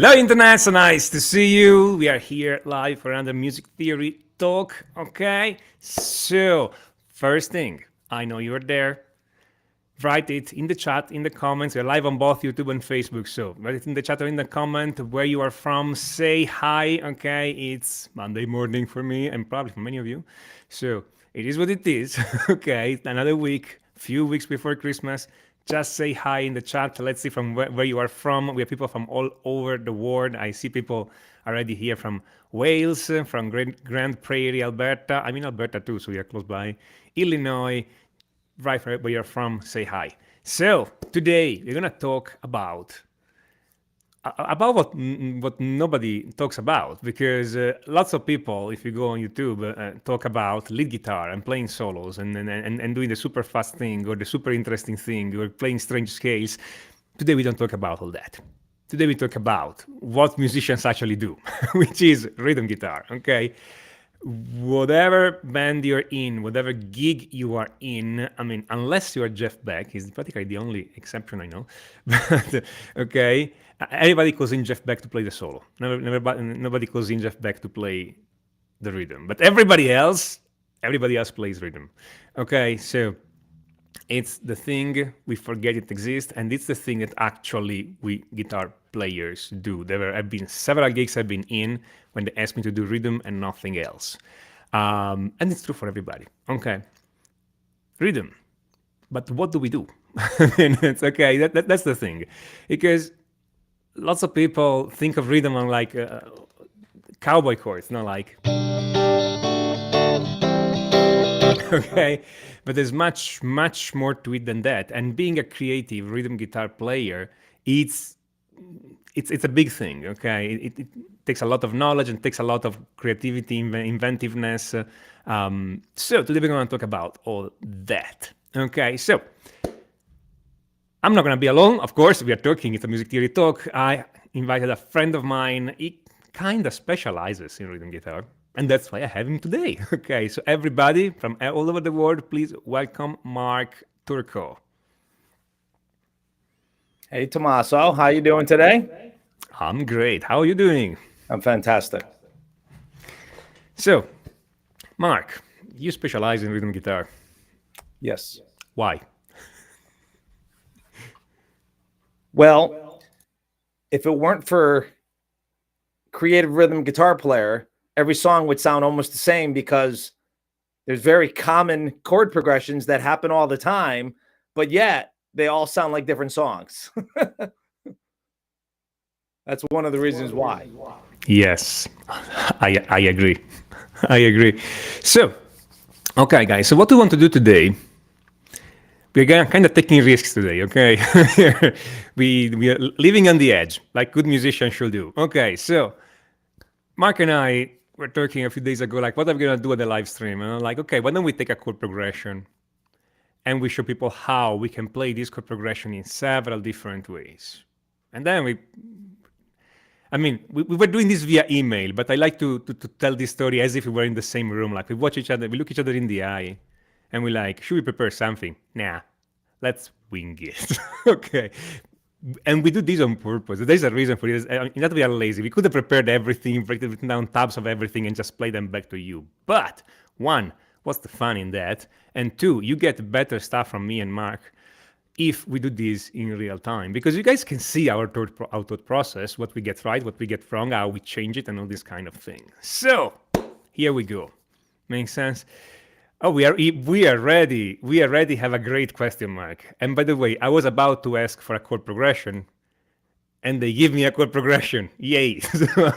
Hello, Internet. So nice to see you. We are here live for another music theory talk. Okay. So, first thing, I know you're there. Write it in the chat, in the comments. We're live on both YouTube and Facebook. So, write it in the chat or in the comment where you are from. Say hi. Okay. It's Monday morning for me and probably for many of you. So, it is what it is. Okay. Another week, few weeks before Christmas. Just say hi in the chat. Let's see from where you are from. We have people from all over the world. I see people already here from Wales, from Grand Prairie, Alberta. I'm in Alberta too, so we are close by. Illinois, right where you're from, say hi. So today we're gonna talk about what nobody talks about, because lots of people, if you go on YouTube, talk about lead guitar and playing solos and doing the super fast thing or the super interesting thing or playing strange scales. Today we don't talk about all that. Today we talk about what musicians actually do, which is rhythm guitar. Okay, whatever band you're in, whatever gig you are in, I mean, unless you are Jeff Beck, he's practically the only exception I know. But okay, everybody calls in Jeff Beck to play the solo. Nobody calls in Jeff Beck to play the rhythm. But everybody else plays rhythm. Okay, so it's the thing we forget it exists, and it's the thing that actually we guitar players do. There have been several gigs I've been in when they asked me to do rhythm and nothing else. And it's true for everybody. Okay. Rhythm. But what do we do? And it's okay. That's the thing. Because lots of people think of rhythm on like cowboy chords, not like. Okay, but there's much more to it than that. And being a creative rhythm guitar player, it's a big thing. Okay, it takes a lot of knowledge and takes a lot of creativity, inventiveness. So today we're going to talk about all that. Okay, so I'm not going to be alone. Of course, we are talking. It's a music theory talk. I invited a friend of mine. He kind of specializes in rhythm guitar. And that's why I have him today. Okay, so everybody from all over the world, please welcome Mark Turko. Hey, Tommaso, how you doing today? I'm great. How are you doing? I'm fantastic. So, Mark, you specialize in rhythm guitar. Yes. Why? Well, if it weren't for creative rhythm guitar player, every song would sound almost the same because there's very common chord progressions that happen all the time, but yet they all sound like different songs. That's one of the reasons why. Yes, I agree. I agree. So, okay, guys, so what we want to do today, we're kind of taking risks today, okay? we are living on the edge, like good musicians should do. Okay, so Mark and I were talking a few days ago, like, what are we going to do at the live stream? And I'm like, okay, why don't we take a chord progression and we show people how we can play this chord progression in several different ways. And then we were doing this via email, but I like to tell this story as if we were in the same room. Like, we watch each other, we look each other in the eye, and we're like, should we prepare something? Nah, let's wing it. Okay. And we do this on purpose. There's a reason for this. Not we are lazy. We could have prepared everything, written down tabs of everything, and just play them back to you. But one, what's the fun in that? And two, you get better stuff from me and Mark if we do this in real time, because you guys can see our thought process, what we get right, what we get wrong, how we change it, and all this kind of thing. So here we go. Makes sense? Oh, we are ready. We already have a great question, Mark. And by the way, I was about to ask for a chord progression, and they give me a chord progression. Yay! So,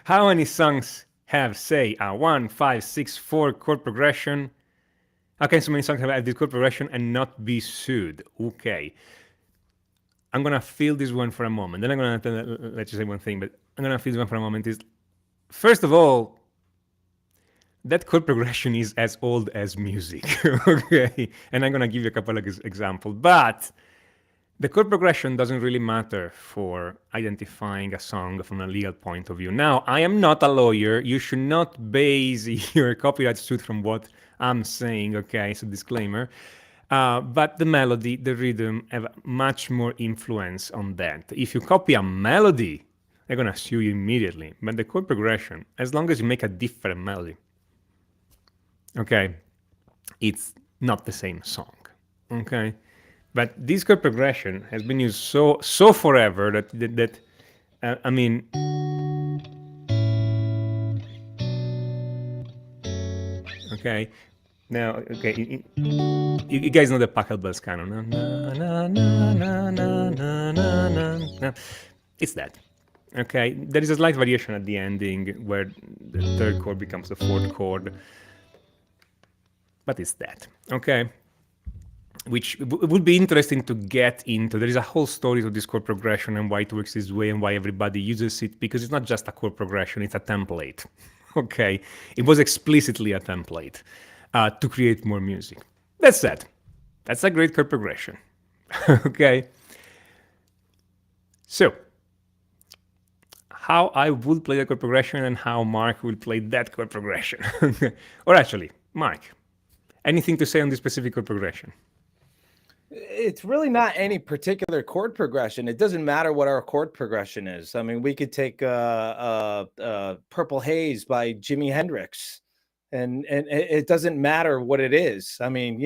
how many songs have, say, a 1, 5, 6, 4 chord progression? How can so many songs have this chord progression and not be sued? Okay. I'm gonna feel this one for a moment. Then I'm gonna let you say one thing, but I'm gonna feel this one for a moment. Is first of all, that chord progression is as old as music, okay? And I'm gonna give you a couple of examples, but the chord progression doesn't really matter for identifying a song from a legal point of view. Now, I am not a lawyer. You should not base your copyright suit from what I'm saying, okay? So disclaimer. But the melody, the rhythm have much more influence on that. If you copy a melody, they're gonna sue you immediately. But the chord progression, as long as you make a different melody, okay, it's not the same song. Okay, but this chord progression has been used so forever that I mean, okay. Now, okay, you guys know the Pachelbel's canon. Na, na, na, na, na, na, na, na, na. It's that. Okay, there is a slight variation at the ending where the third chord becomes the fourth chord, but it's that. Okay, which would be interesting to get into. There is a whole story to this chord progression and why it works this way and why everybody uses it, because it's not just a chord progression, it's a template. Okay, it was explicitly a template to create more music. That's that. That's a great chord progression. Okay, so how I would play the chord progression and how Mark will play that chord progression. Or actually, Mark, anything to say on this specific chord progression? It's really not any particular chord progression. It doesn't matter what our chord progression is. I mean, we could take Purple Haze by Jimi Hendrix, and it doesn't matter what it is. I mean,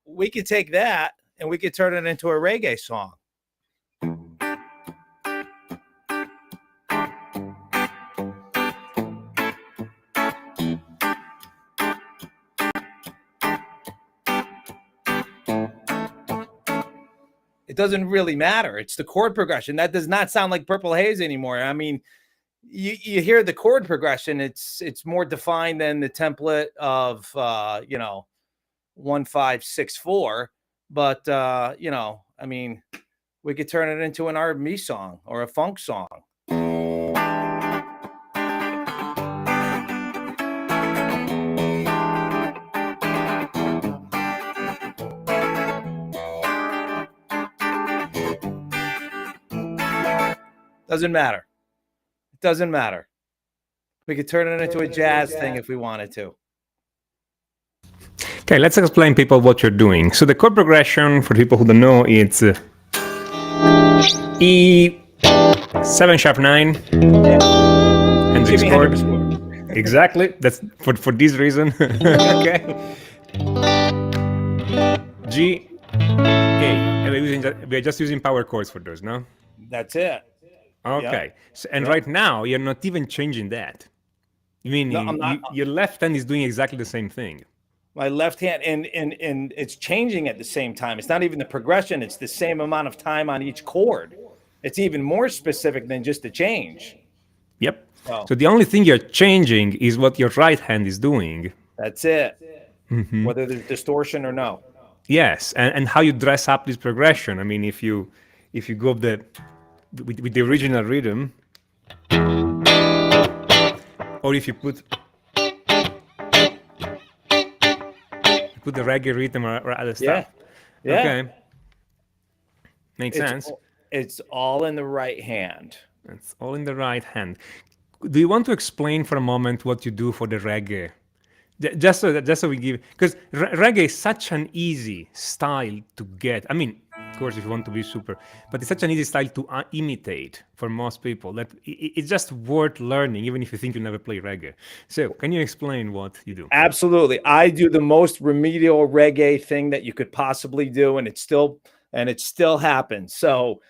we could take that and we could turn it into a reggae song. It doesn't really matter. It's the chord progression. That does not sound like Purple Haze anymore. I mean, you hear the chord progression. It's more defined than the template of 1-5-6-4. But I mean, we could turn it into an R&B song or a funk song. Doesn't matter. It doesn't matter. We could turn it into a jazz thing if we wanted to. Okay, let's explain people what you're doing. So the chord progression, for people who don't know, it's E 7 sharp 9 Hendrix chord. Exactly. That's for this reason. Okay. G A. We're just using power chords for those, no? That's it. Okay. Yep. So, and right now you're not even changing that. Meaning your left hand is doing exactly the same thing. My left hand, and it's changing at the same time. It's not even the progression. It's the same amount of time on each chord. It's even more specific than just a change. Yep. So the only thing you're changing is what your right hand is doing. That's it. Mm-hmm. Whether there's distortion or no. Yes, and how you dress up this progression. I mean, if you go with the original rhythm, or if you put the reggae rhythm or other stuff. Yeah. Okay. Makes sense. It's all in the right hand. It's all in the right hand. Do you want to explain for a moment what you do for the reggae? Just so we give, because reggae is such an easy style to get. I mean, of course, if you want to be super, but it's such an easy style to imitate for most people that it's just worth learning, even if you think you'll never play reggae. So, can you explain what you do? Absolutely. I do the most remedial reggae thing that you could possibly do, and it still happens. So,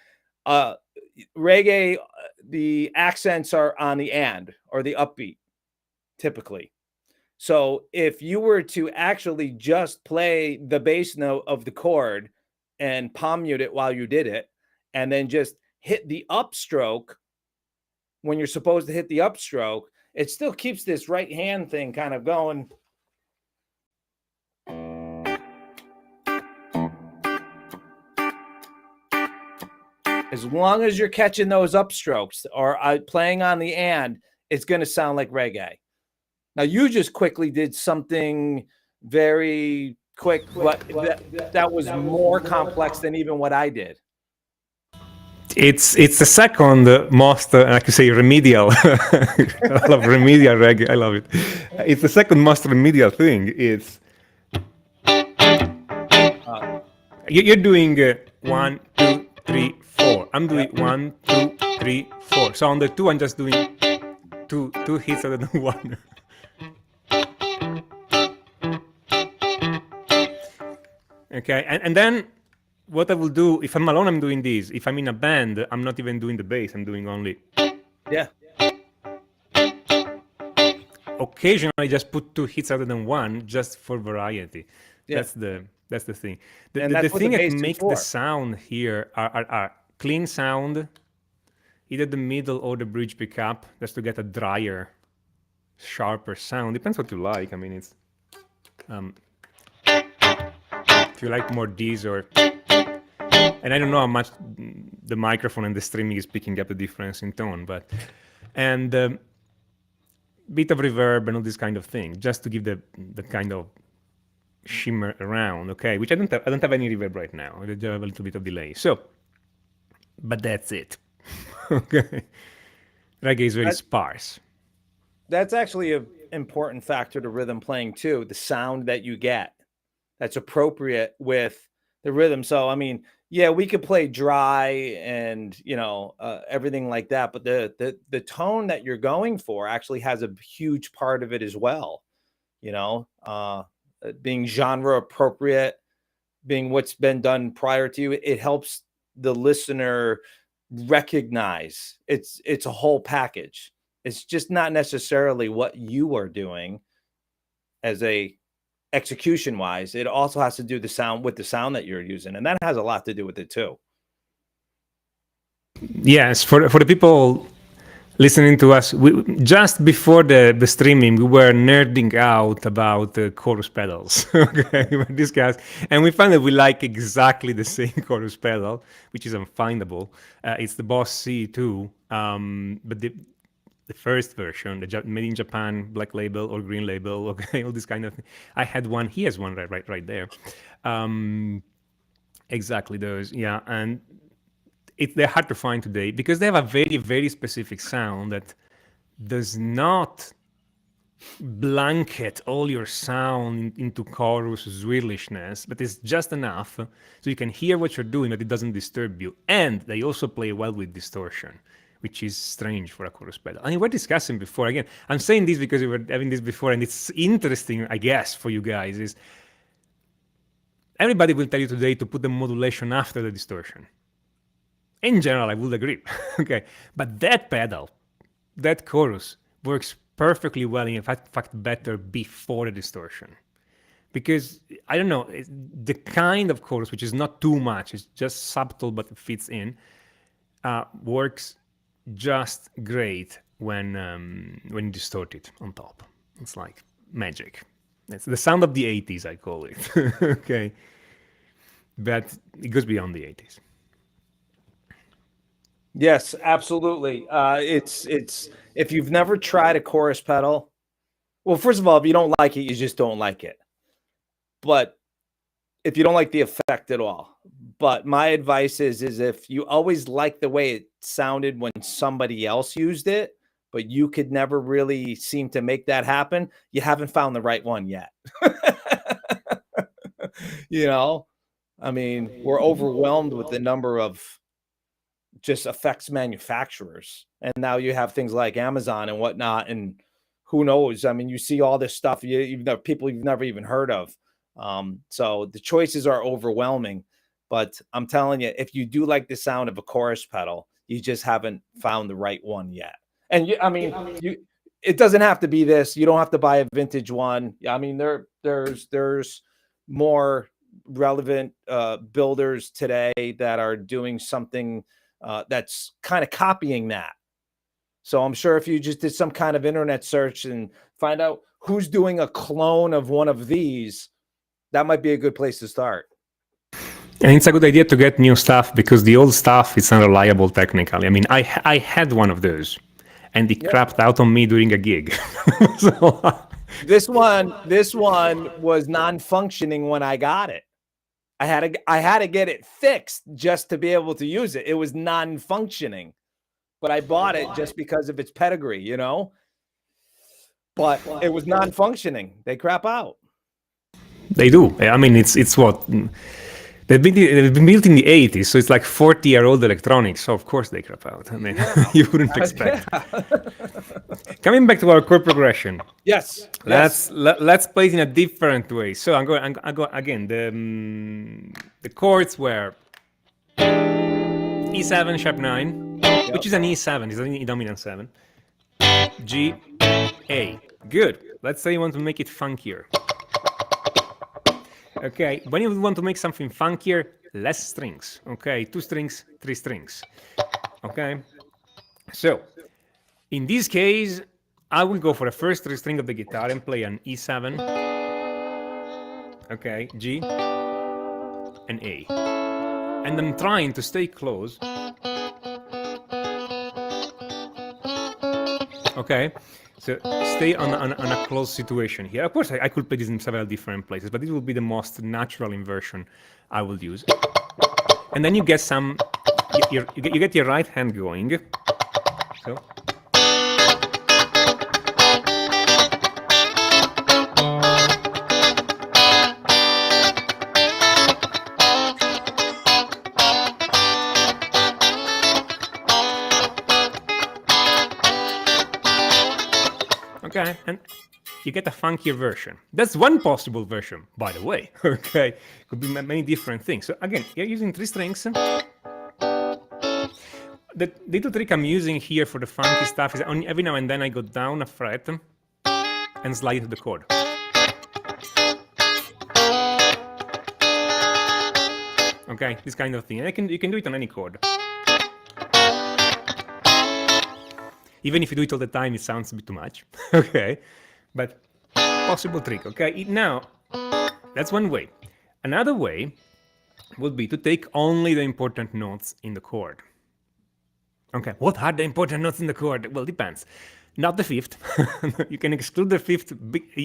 reggae, the accents are on the and or the upbeat, typically. So if you were to actually just play the bass note of the chord and palm mute it while you did it, and then just hit the upstroke when you're supposed to hit the upstroke, it still keeps this right hand thing kind of going. As long as you're catching those upstrokes or playing on the and, it's going to sound like reggae. Now, you just quickly did something very quick, but that was more complex than even what I did. It's the second most, like you say, remedial. I love remedial reggae. I love it. It's the second most remedial thing. It's you're doing 1, 2, 3, 4. I'm doing 1, 2, 3, 4. So on the 2, I'm just doing two hits rather than one. Okay, and then what I will do, if I'm alone, I'm doing this. If I'm in a band, I'm not even doing the bass. I'm doing only. Yeah. Occasionally, just put 2 hits rather than one, just for variety. Yeah. That's the thing. And The that's what thing the that bass is makes for. the sound here are clean sound, either the middle or the bridge pickup, just to get a drier, sharper sound. Depends what you like. I mean, it's if you like more these or. And I don't know how much the microphone and the streaming is picking up the difference in tone, but and bit of reverb and all this kind of thing, just to give the kind of shimmer around. Okay, which I don't have any reverb right now. I have a little bit of delay. So, but that's it. Okay, reggae is very sparse. That's actually an important factor to rhythm playing too. The sound that you get that's appropriate with the rhythm. So, I mean, yeah, we could play dry and everything like that, but the tone that you're going for actually has a huge part of it as well. Being genre appropriate, being what's been done prior to you, it helps the listener recognize it's a whole package. It's just not necessarily what you are doing as a execution wise. It also has to do the sound with the sound that you're using, and that has a lot to do with it too. Yes, for the people listening to us, just before the streaming, we were nerding out about the chorus pedals. Okay, we were discussing, and we found that we like exactly the same chorus pedal, which is unfindable. It's the Boss C2, but the first version, made in Japan, black label or green label, okay, all this kind of thing. I had one. He has one right there. Exactly those, yeah, and they're hard to find today because they have a very, very specific sound that does not blanket all your sound into chorus swirlishness, but it's just enough so you can hear what you're doing, but it doesn't disturb you. And they also play well with distortion, which is strange for a chorus pedal. I mean, we're discussing before. Again, I'm saying this because we were having this before, and it's interesting, I guess, for you guys, is everybody will tell you today to put the modulation after the distortion. In general, I would agree. Okay, but that pedal, that chorus, works perfectly well, in fact better before the distortion. Because, I don't know, the kind of chorus, which is not too much, it's just subtle but it fits in, works just great when distorted on top. It's like magic. It's the sound of the 80s, I call it. Okay, but it goes beyond the 80s. Yes, absolutely. It's if you've never tried a chorus pedal, well, first of all, if you don't like it, you just don't like it. But if you don't like the effect at all, but my advice is if you always like the way it sounded when somebody else used it, but you could never really seem to make that happen, you haven't found the right one yet. I mean, we're overwhelmed with the number of just effects manufacturers, and now you have things like Amazon and whatnot, and who knows? I mean, you see all this stuff people you've never even heard of. So the choices are overwhelming, but I'm telling you, if you do like the sound of a chorus pedal, you just haven't found the right one yet. And it doesn't have to be this. You don't have to buy a vintage one. I mean, there's more relevant builders today that are doing something that's kind of copying that. So I'm sure if you just did some kind of internet search and find out who's doing a clone of one of these, that might be a good place to start. And it's a good idea to get new stuff because the old stuff is unreliable technically. I mean, I had one of those, and it crapped out on me during a gig. So, this one was non-functioning when I got it. I had to get it fixed just to be able to use it. It was non-functioning, but I bought it just because of its pedigree, you know. But it was non-functioning. They crap out. They do. I mean, it's what they've been built in the 80s, so it's like 40-year-old electronics. So of course they crap out. I mean, you wouldn't expect. Coming back to our chord progression. Yes. Let's play it in a different way. So I go again. The chords were E7 sharp 9, which is an E7. It's an E dominant 7. G, A. Good. Let's say you want to make it funkier. Okay, when you want to make something funkier, less strings. Okay, 2 strings, 3 strings. Okay, so in this case, I will go for the first 3 string of the guitar and play an E7, okay, G, and A. And I'm trying to stay close. Okay, so stay on a close situation here. Of course, I could play this in several different places, but this will be the most natural inversion I will use. And then you get some, you get your right hand going. So. Okay, and you get a funkier version. That's one possible version, by the way. Okay, could be many different things. So again, you're using 3 strings. The little trick I'm using here for the funky stuff is only every now and then I go down a fret and slide to the chord. Okay, this kind of thing. And you can do it on any chord. Even if you do it all the time, it sounds a bit too much. Okay, but possible trick. Okay, now that's one way. Another way would be to take only the important notes in the chord. Okay, what are the important notes in the chord? Well, depends. Not the 5th. You can exclude the 5th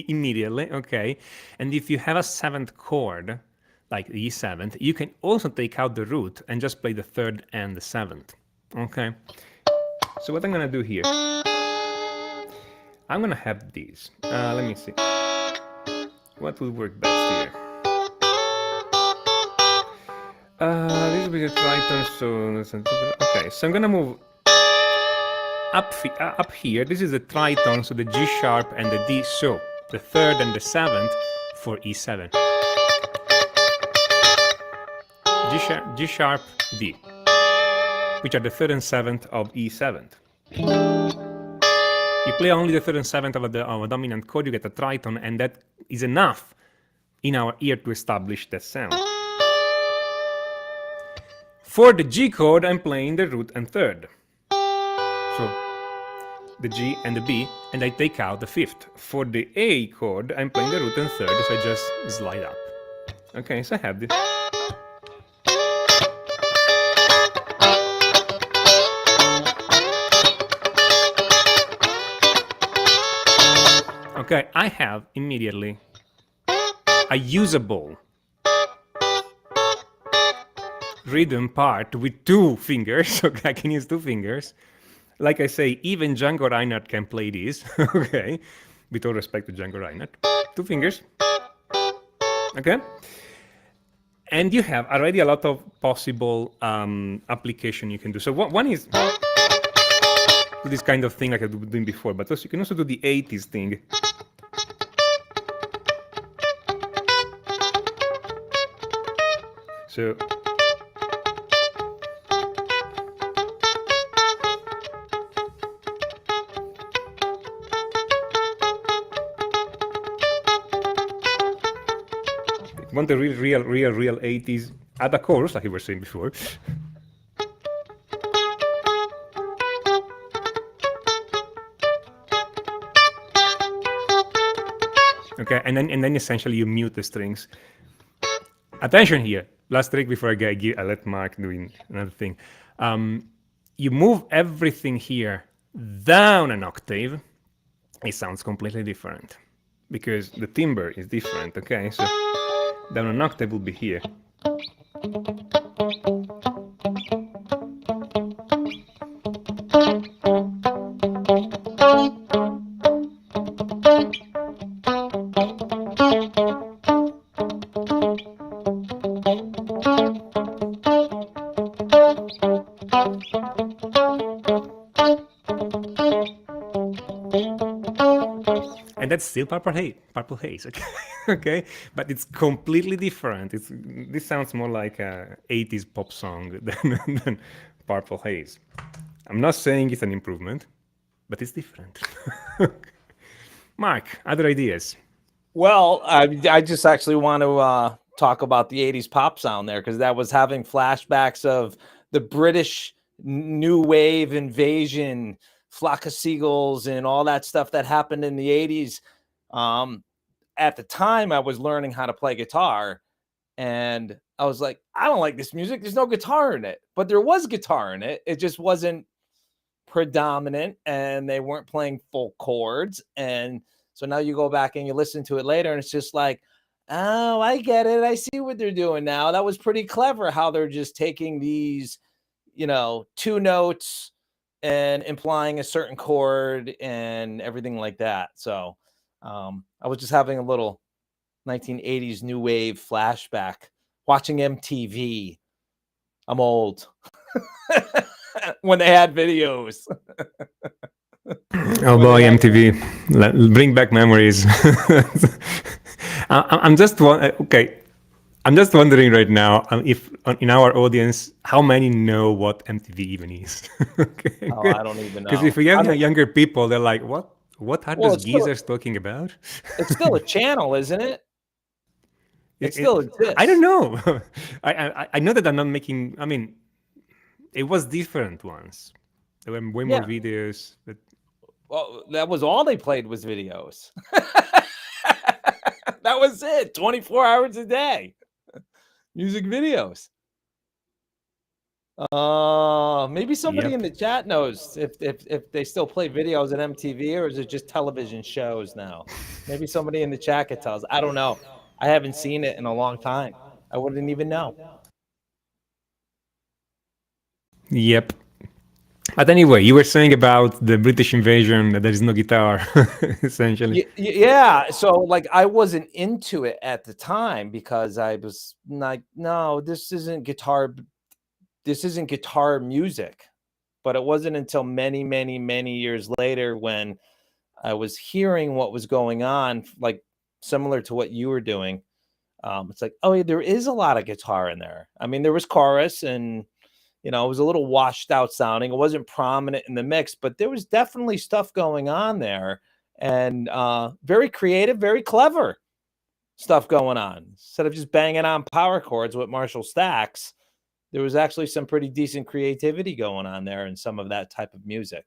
immediately. Okay, and if you have a 7th chord, like the E7th, you can also take out the root and just play the 3rd and the 7th. Okay. So what I'm gonna do here, I'm gonna have these. Let me see. What will work best here? This will be the triton. So okay. So I'm gonna move up here. This is the triton, so the G sharp and the D. So the 3rd and the 7th for E7. G sharp, D, which are the 3rd and 7th of E7. You play only the 3rd and 7th of a dominant chord, you get a triton, and that is enough in our ear to establish that sound. For the G chord, I'm playing the root and 3rd. So the G and the B, and I take out the 5th. For the A chord, I'm playing the root and 3rd, so I just slide up. Okay, so I have this. Okay, I have immediately a usable rhythm part with 2 fingers. Okay, I can use 2 fingers. Like I say, even Django Reinhardt can play this. Okay, with all respect to Django Reinhardt. 2 fingers. Okay, and you have already a lot of possible application you can do. So one is this kind of thing like I was doing before, but also you can also do the 80s thing. So want the real 80s, add a chorus like you were saying before. Okay, and then essentially you mute the strings. Attention here, last trick before I let Mark do another thing. You move everything here down an octave, it sounds completely different because the timbre is different. Okay, so down an octave will be here. And that's still Purple Haze, okay? Okay, but it's completely different. This sounds more like a 80s pop song than Purple Haze. I'm not saying it's an improvement, but it's different. Mark, other ideas? Well, I just actually want to talk about the 80s pop sound there, because that was having flashbacks of the British new wave invasion, Flock of Seagulls, and all that stuff that happened in the 80s. At the time, I was learning how to play guitar, and I was like, I don't like this music. There's no guitar in it. But there was guitar in it. It just wasn't predominant, and they weren't playing full chords. And so now you go back and you listen to it later, and it's just like, oh, I get it. I see what they're doing now. That was pretty clever how they're just taking these, two notes and implying a certain chord and everything like that. So I was just having a little 1980s new wave flashback, watching MTV. I'm old. When they had videos. Oh boy, MTV, bring back memories. I'm just okay. I'm just wondering right now if in our audience, how many know what MTV even is? Okay. Oh, I don't even know. Because if we have younger people, they're like, "What? What are those geezers talking about?" It's still a channel, isn't it? It still exists. I don't know. I know that I'm not making. I mean, it was different once. There were way more videos. But well, that was all they played was videos. That was it. 24 hours a day. Music videos. Maybe somebody in the chat knows if they still play videos at MTV, or is it just television shows now? Maybe somebody in the chat could tell us. I don't know. I haven't seen it in a long time. I wouldn't even know. Yep. But anyway, you were saying about the British invasion that there is no guitar, essentially. Yeah. So like I wasn't into it at the time because I was like, no, this isn't guitar. This isn't guitar music. But it wasn't until many, many, many years later when I was hearing what was going on, like similar to what you were doing. It's like, oh, yeah, there is a lot of guitar in there. I mean, there was chorus and it was a little washed out sounding. It wasn't prominent in the mix, but there was definitely stuff going on there, and very creative, very clever stuff going on. Instead of just banging on power chords with Marshall Stacks, there was actually some pretty decent creativity going on there in some of that type of music.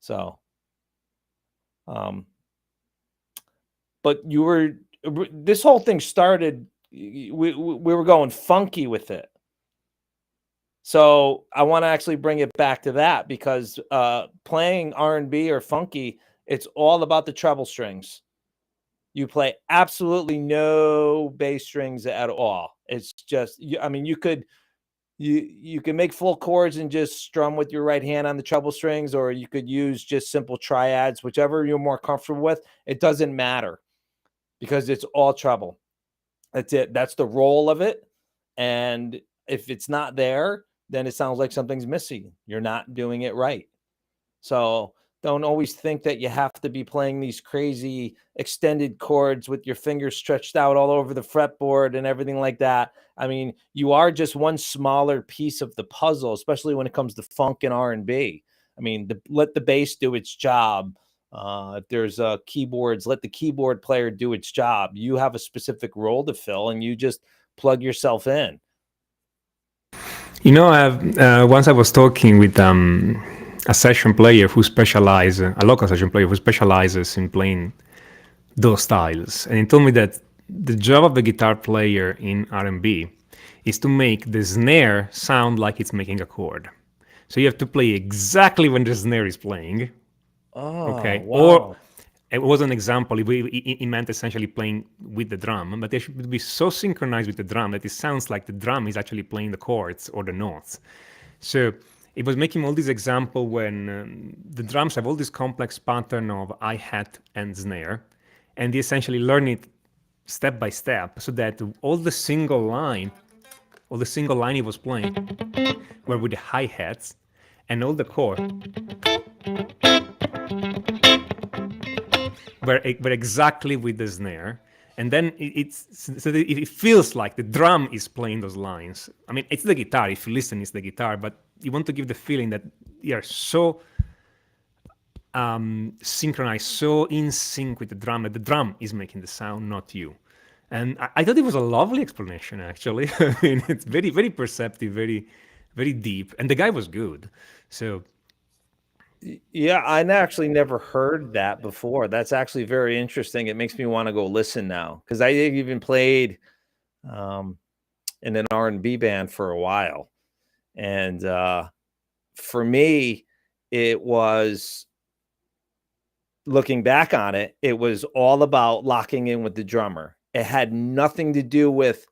So, but this whole thing started, we were going funky with it. So I want to actually bring it back to that, because playing R&B or funky, it's all about the treble strings. You play absolutely no bass strings at all. It's just, I mean, you can make full chords and just strum with your right hand on the treble strings, or you could use just simple triads, whichever you're more comfortable with. It doesn't matter, because it's all treble. That's it. That's the role of it. And if it's not there, then it sounds like something's missing. You're not doing it right. So don't always think that you have to be playing these crazy extended chords with your fingers stretched out all over the fretboard and everything like that. I mean, you are just one smaller piece of the puzzle, especially when it comes to funk and R&B. I mean, let the bass do its job. If there's keyboards, let the keyboard player do its job. You have a specific role to fill, and you just plug yourself in. Once I was talking with a session player who specializes, a local session player who specializes in playing those styles, and he told me that the job of the guitar player in R&B is to make the snare sound like it's making a chord. So you have to play exactly when the snare is playing. Oh, okay. Wow. it was an example. It meant essentially playing with the drum, but they should be so synchronized with the drum that it sounds like the drum is actually playing the chords or the notes. So it was making all these examples when the drums have all this complex pattern of hi-hat and snare, and they essentially learn it step by step, so that all the single line he was playing were with the hi-hats, and all the chord were exactly with the snare. And then it feels like the drum is playing those lines. I mean, it's the guitar. If you listen, it's the guitar, but you want to give the feeling that you are so synchronized, so in sync with the drum, that the drum is making the sound, not you. And I thought it was a lovely explanation, actually. I mean, it's very, very perceptive, very, very deep. And the guy was good. So yeah, I actually never heard that before. That's actually very interesting. It makes me want to go listen now, because I even played in an R&B band for a while, and for me, it was, looking back on it, it was all about locking in with the drummer. It had nothing to do with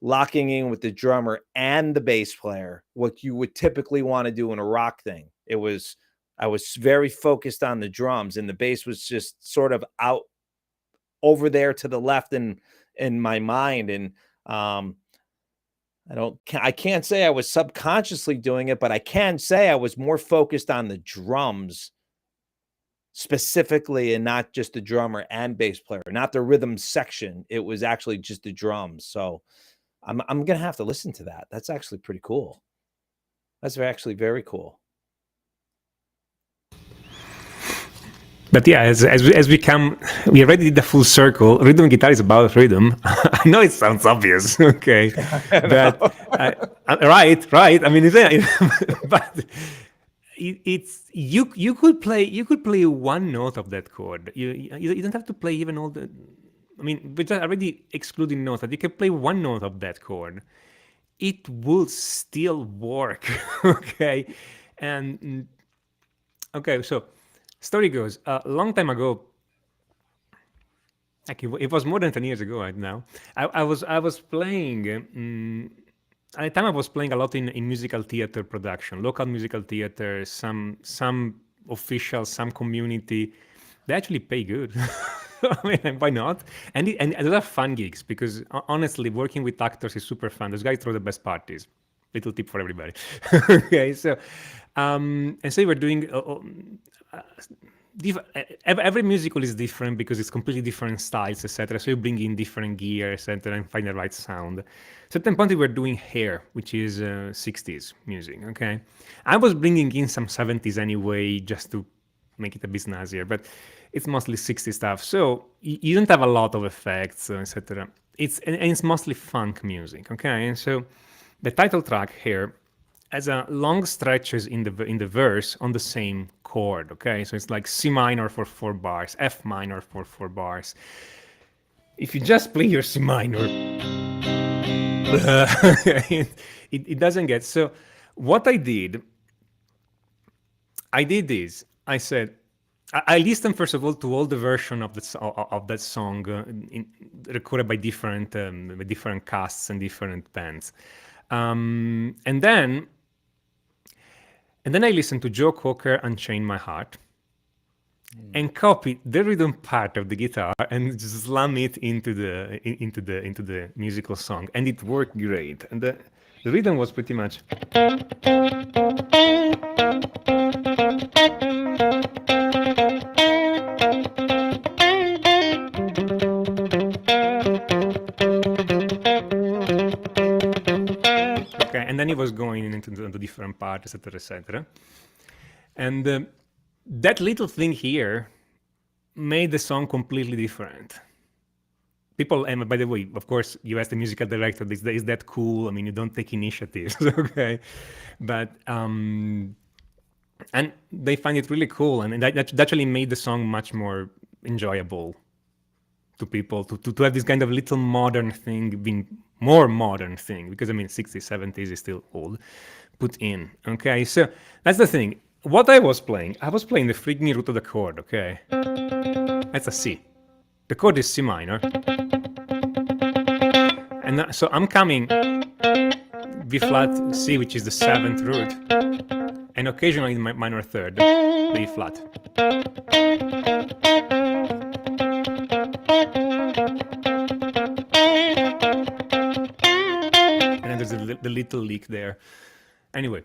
locking in with the drummer and the bass player, what you would typically want to do in a rock thing. I was very focused on the drums, and the bass was just sort of out over there to the left in my mind. And I can't say I was subconsciously doing it, but I can say I was more focused on the drums specifically, and not just the drummer and bass player, not the rhythm section. It was actually just the drums. So I'm gonna have to listen to that. That's actually pretty cool. That's actually very cool. But yeah, as we already did the full circle. Rhythm guitar is about rhythm. I know it sounds obvious, okay, but right. I mean, but it's you could play one note of that chord. You don't have to play even all the. I mean, we're just already excluding notes. That you can play one note of that chord, it will still work, okay, and okay, so. Story goes, a long time ago, like it was more than 10 years ago right now, I was playing, at the time I was playing a lot in musical theater production, local musical theater, some official, some community. They actually pay good. I mean, why not? And those are fun gigs, because honestly, working with actors is super fun. Those guys throw the best parties. Little tip for everybody. Okay, so and so we're doing every musical is different because it's completely different styles, etc. So you bring in different gear, etc., and find the right sound. So at some point we were doing Hair, which is 60s music. Okay, I was bringing in some 70s anyway, just to make it a bit snazzier, but it's mostly 60s stuff. So you don't have a lot of effects, etc. It's mostly funk music. Okay, and so the title track Hair has a long stretches in the verse on the same chord. Okay, so it's like C minor for 4 bars, F minor for 4 bars. If you just play your C minor, it doesn't get. So what I did this. I said, I listened first of all to all the version of that song recorded by different casts and different bands, and then I listened to Joe Cocker Unchain My Heart, and copied the rhythm part of the guitar and just slam it into the musical song, and it worked great. And the rhythm was pretty much. Okay, and then he was going into the different parts, etc., etc. And that little thing here made the song completely different. People, and by the way, of course, you ask the musical director, is that cool? I mean, you don't take initiatives, okay? But and they find it really cool, and that actually made the song much more enjoyable to people, to have this kind of little modern thing being more modern thing, because I mean 60s, 70s is still old, put in. Okay, so that's the thing. What I was playing the freaking root of the chord, okay? That's a C. The chord is C minor. And so I'm coming B flat, C, which is the 7th root, and occasionally in my minor third, B flat. And then there's the little leak there. Anyway,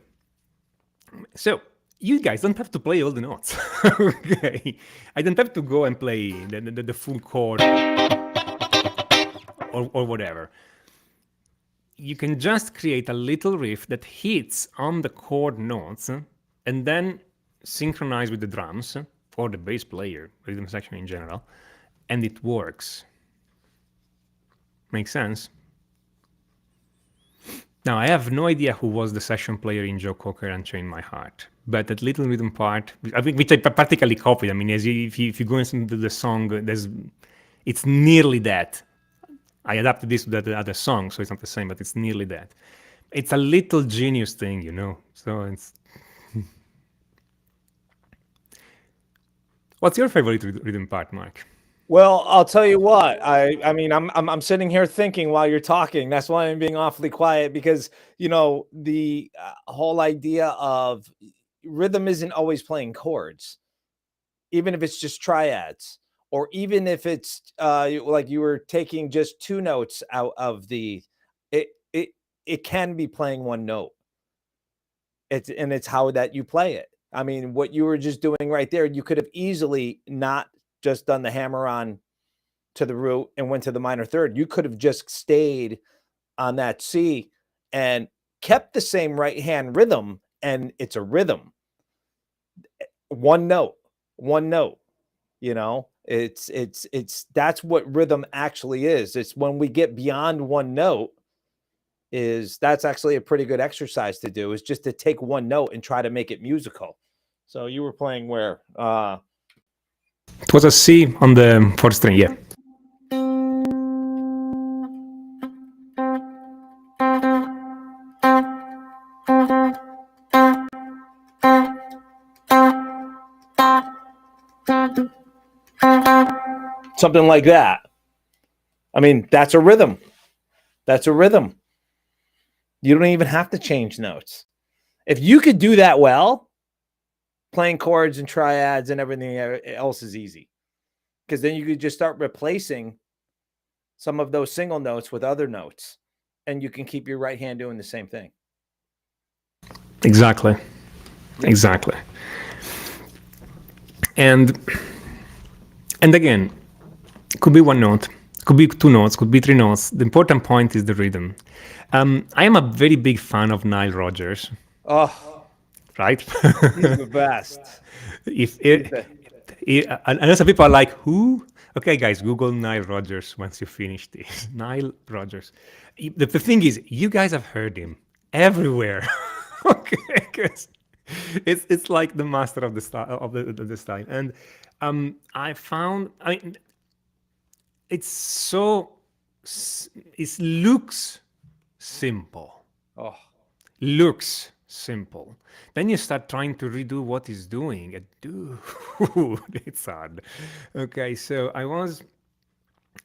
so you guys don't have to play all the notes. Okay, I don't have to go and play the full chord or whatever. You can just create a little riff that hits on the chord notes and then synchronize with the drums or the bass player, rhythm section in general, and it works. Makes sense? Now, I have no idea who was the session player in Joe Cocker and Unchain My Heart, but that little rhythm part, I think, which I practically copied. I mean, if you go into the song, it's nearly that. I adapted this to the other song, so it's not the same, but it's nearly that. It's a little genius thing, you know. So it's. What's your favorite rhythm part, Mark? Well, I'll tell you what. I mean, I'm sitting here thinking while you're talking. That's why I'm being awfully quiet, because you know the whole idea of rhythm isn't always playing chords, even if it's just triads, or even if it's like you were taking just 2 notes out of it can be playing 1 note. It's how that you play it. I mean, what you were just doing right there, you could have easily not just done the hammer on to the root and went to the minor third. You could have just stayed on that C and kept the same right hand rhythm, and it's a rhythm. 1 note, you know. It's that's what rhythm actually is. It's when we get beyond 1 note, that's actually a pretty good exercise to do, is just to take 1 note and try to make it musical. So you were playing where? It was a C on the 4th string, yeah. Something like that. I mean, that's a rhythm. That's a rhythm. You don't even have to change notes. If you could do that well, playing chords and triads and everything else is easy, because then you could just start replacing some of those single notes with other notes, and you can keep your right hand doing the same thing. Exactly. And again, could be 1 note, could be 2 notes, could be 3 notes. The important point is the rhythm. I am a very big fan of Nile Rodgers. Oh, right? He's the best. I know some people are like, who? Okay, guys, Google Nile Rodgers once you finish this. Nile Rodgers. The thing is, you guys have heard him everywhere. Okay, because it's like the master of the style of the style. And I found, I mean, it looks simple. Oh, looks simple. Then you start trying to redo what he's doing, and dude, it's hard. Okay, so I was,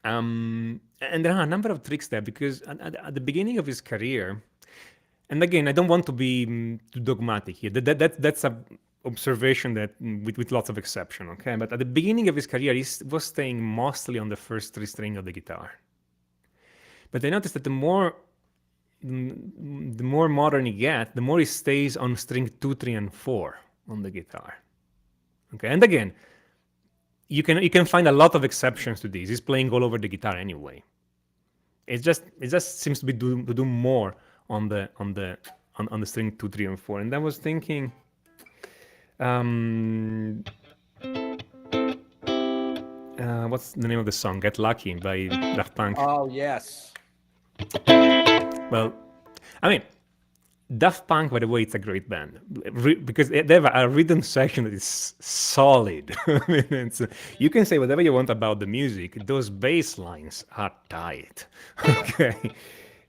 and there are a number of tricks there, because at the beginning of his career, and again, I don't want to be too dogmatic here. That's a observation that with lots of exception. Okay, but at the beginning of his career, he was staying mostly on the first 3 string of the guitar. But I noticed that the more modern you get, the more he stays on string 2, 3, and 4 on the guitar. Okay, and again, you can find a lot of exceptions to this. He's playing all over the guitar anyway. It just seems to be to do more on the string 2, 3, and 4. And I was thinking, what's the name of the song? Get Lucky by Daft Punk. Oh, yes. Well, I mean, Daft Punk, by the way, it's a great band, because they have a rhythm section that is solid. I mean, you can say whatever you want about the music, those bass lines are tight. Okay,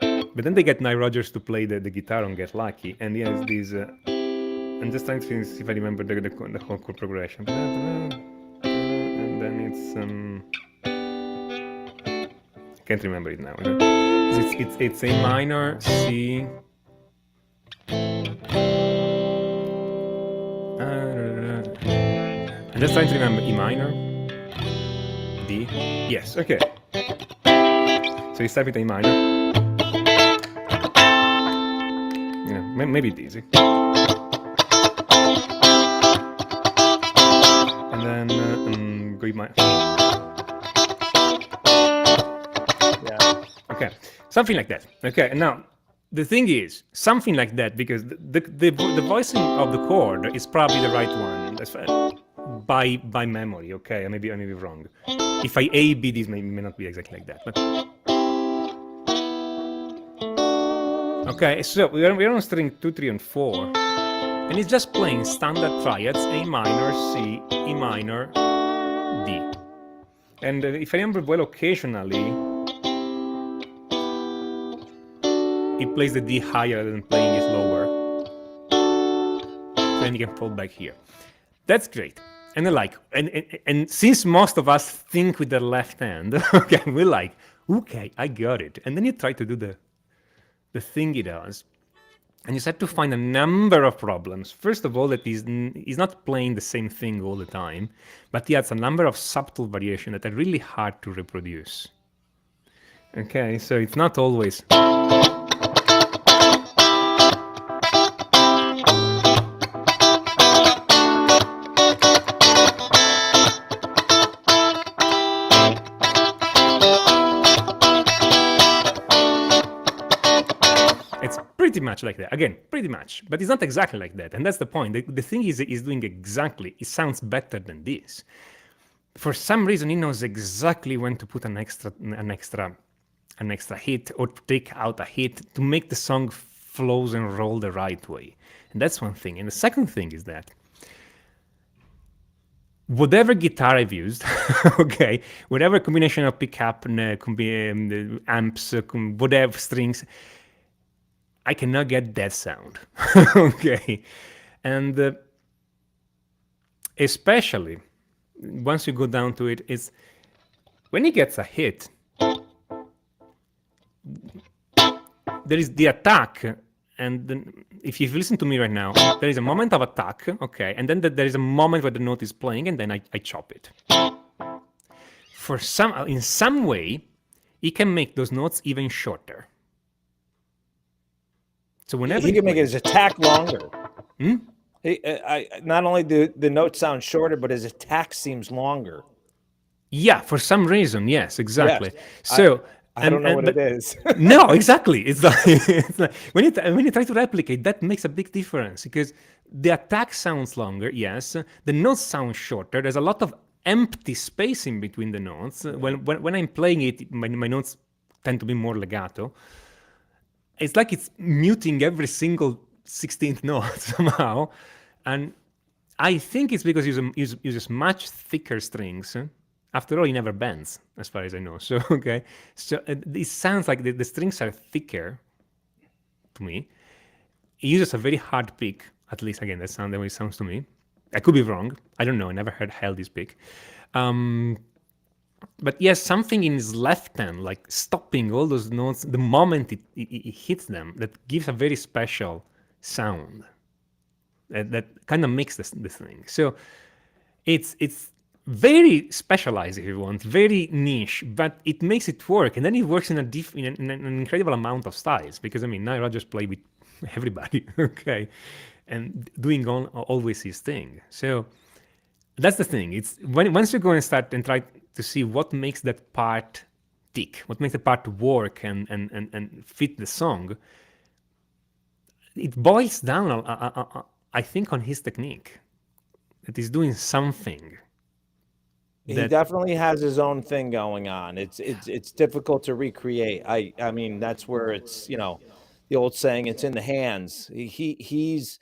but then they get Nile Rodgers to play the guitar on Get Lucky, and he has these. I'm just trying to see if I remember the whole chord progression. And then it's can't remember it now. It's A minor, C. I'm just trying to remember E minor, D. Yes, okay. So you start with A minor. Maybe it's easy. And then go E minor. Yeah. Okay, something like that. Okay, and now the thing is something like that because the voicing of the chord is probably the right one. That's by memory. Okay, I may be wrong. If I A B, this may not be exactly like that. But okay, so we're on string 2, 3, and 4, and it's just playing standard triads: A minor, C, E minor, D. And if I remember well, occasionally he plays the D higher than playing it lower. So then you can fall back here. That's great. And I like, and since most of us think with the left hand, okay, we're like, okay, I got it. And then you try to do the thing he does, and you start to find a number of problems. First of all, that he's not playing the same thing all the time, but he has a number of subtle variations that are really hard to reproduce. Okay, so it's not always. Pretty much like that. Again, pretty much. But it's not exactly like that. And that's the point. The thing is, he's doing exactly. It sounds better than this. For some reason, he knows exactly when to put an extra hit or to take out a hit to make the song flows and roll the right way. And that's one thing. And the second thing is that whatever guitar I've used, okay, whatever combination of pickup, amps, whatever strings, I cannot get that sound. Okay, and especially once you go down to it, is when he gets a hit, there is the attack, and then if you listen to me right now, there is a moment of attack, okay, and then there is a moment where the note is playing, and then I chop it. In some way, he can make those notes even shorter. So whenever he can make his attack longer. Not only do the notes sound shorter, but his attack seems longer. Yeah, for some reason, yes, exactly. Yes. So I don't know what it is. No, exactly. It's like when you try to replicate, that makes a big difference because the attack sounds longer. Yes, the notes sound shorter. There's a lot of empty space in between the notes. When I'm playing it, my notes tend to be more legato. It's like it's muting every single 16th note somehow. And I think it's because he uses much thicker strings. After all, he never bends, as far as I know. So, okay. So it sounds like the strings are thicker to me. He uses a very hard pick. At least, again, that's the way it sounds to me. I could be wrong. I don't know. I never heard Haldy's pick. But yes, something in his left hand, like stopping all those notes the moment it hits them, that gives a very special sound. That kind of makes this thing. So it's very specialized, if you want, very niche, but it makes it work. And then it works in an incredible amount of styles. Because, I mean, Nile Rodgers play with everybody, okay? And doing always his thing. So that's the thing. It's once you go and start and try to see what makes that part tick, what makes the part work and fit the song, it boils down, I think, on his technique. That he's doing something. He definitely has his own thing going on. It's difficult to recreate. I mean, that's where it's, the old saying, it's in the hands. He's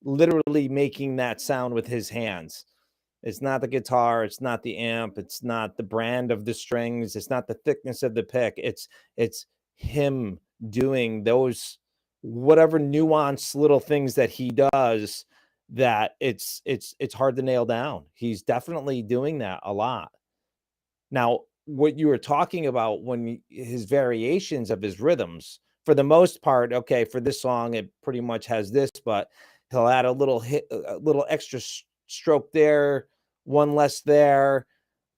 literally making that sound with his hands. It's not the guitar, it's not the amp, it's not the brand of the strings, it's not the thickness of the pick. It's him doing those whatever nuanced little things that he does that it's hard to nail down. He's definitely doing that a lot. Now, what you were talking about when his variations of his rhythms, for the most part, okay, for this song, it pretty much has this, but he'll add a little hit, a little extra stroke there, one less there.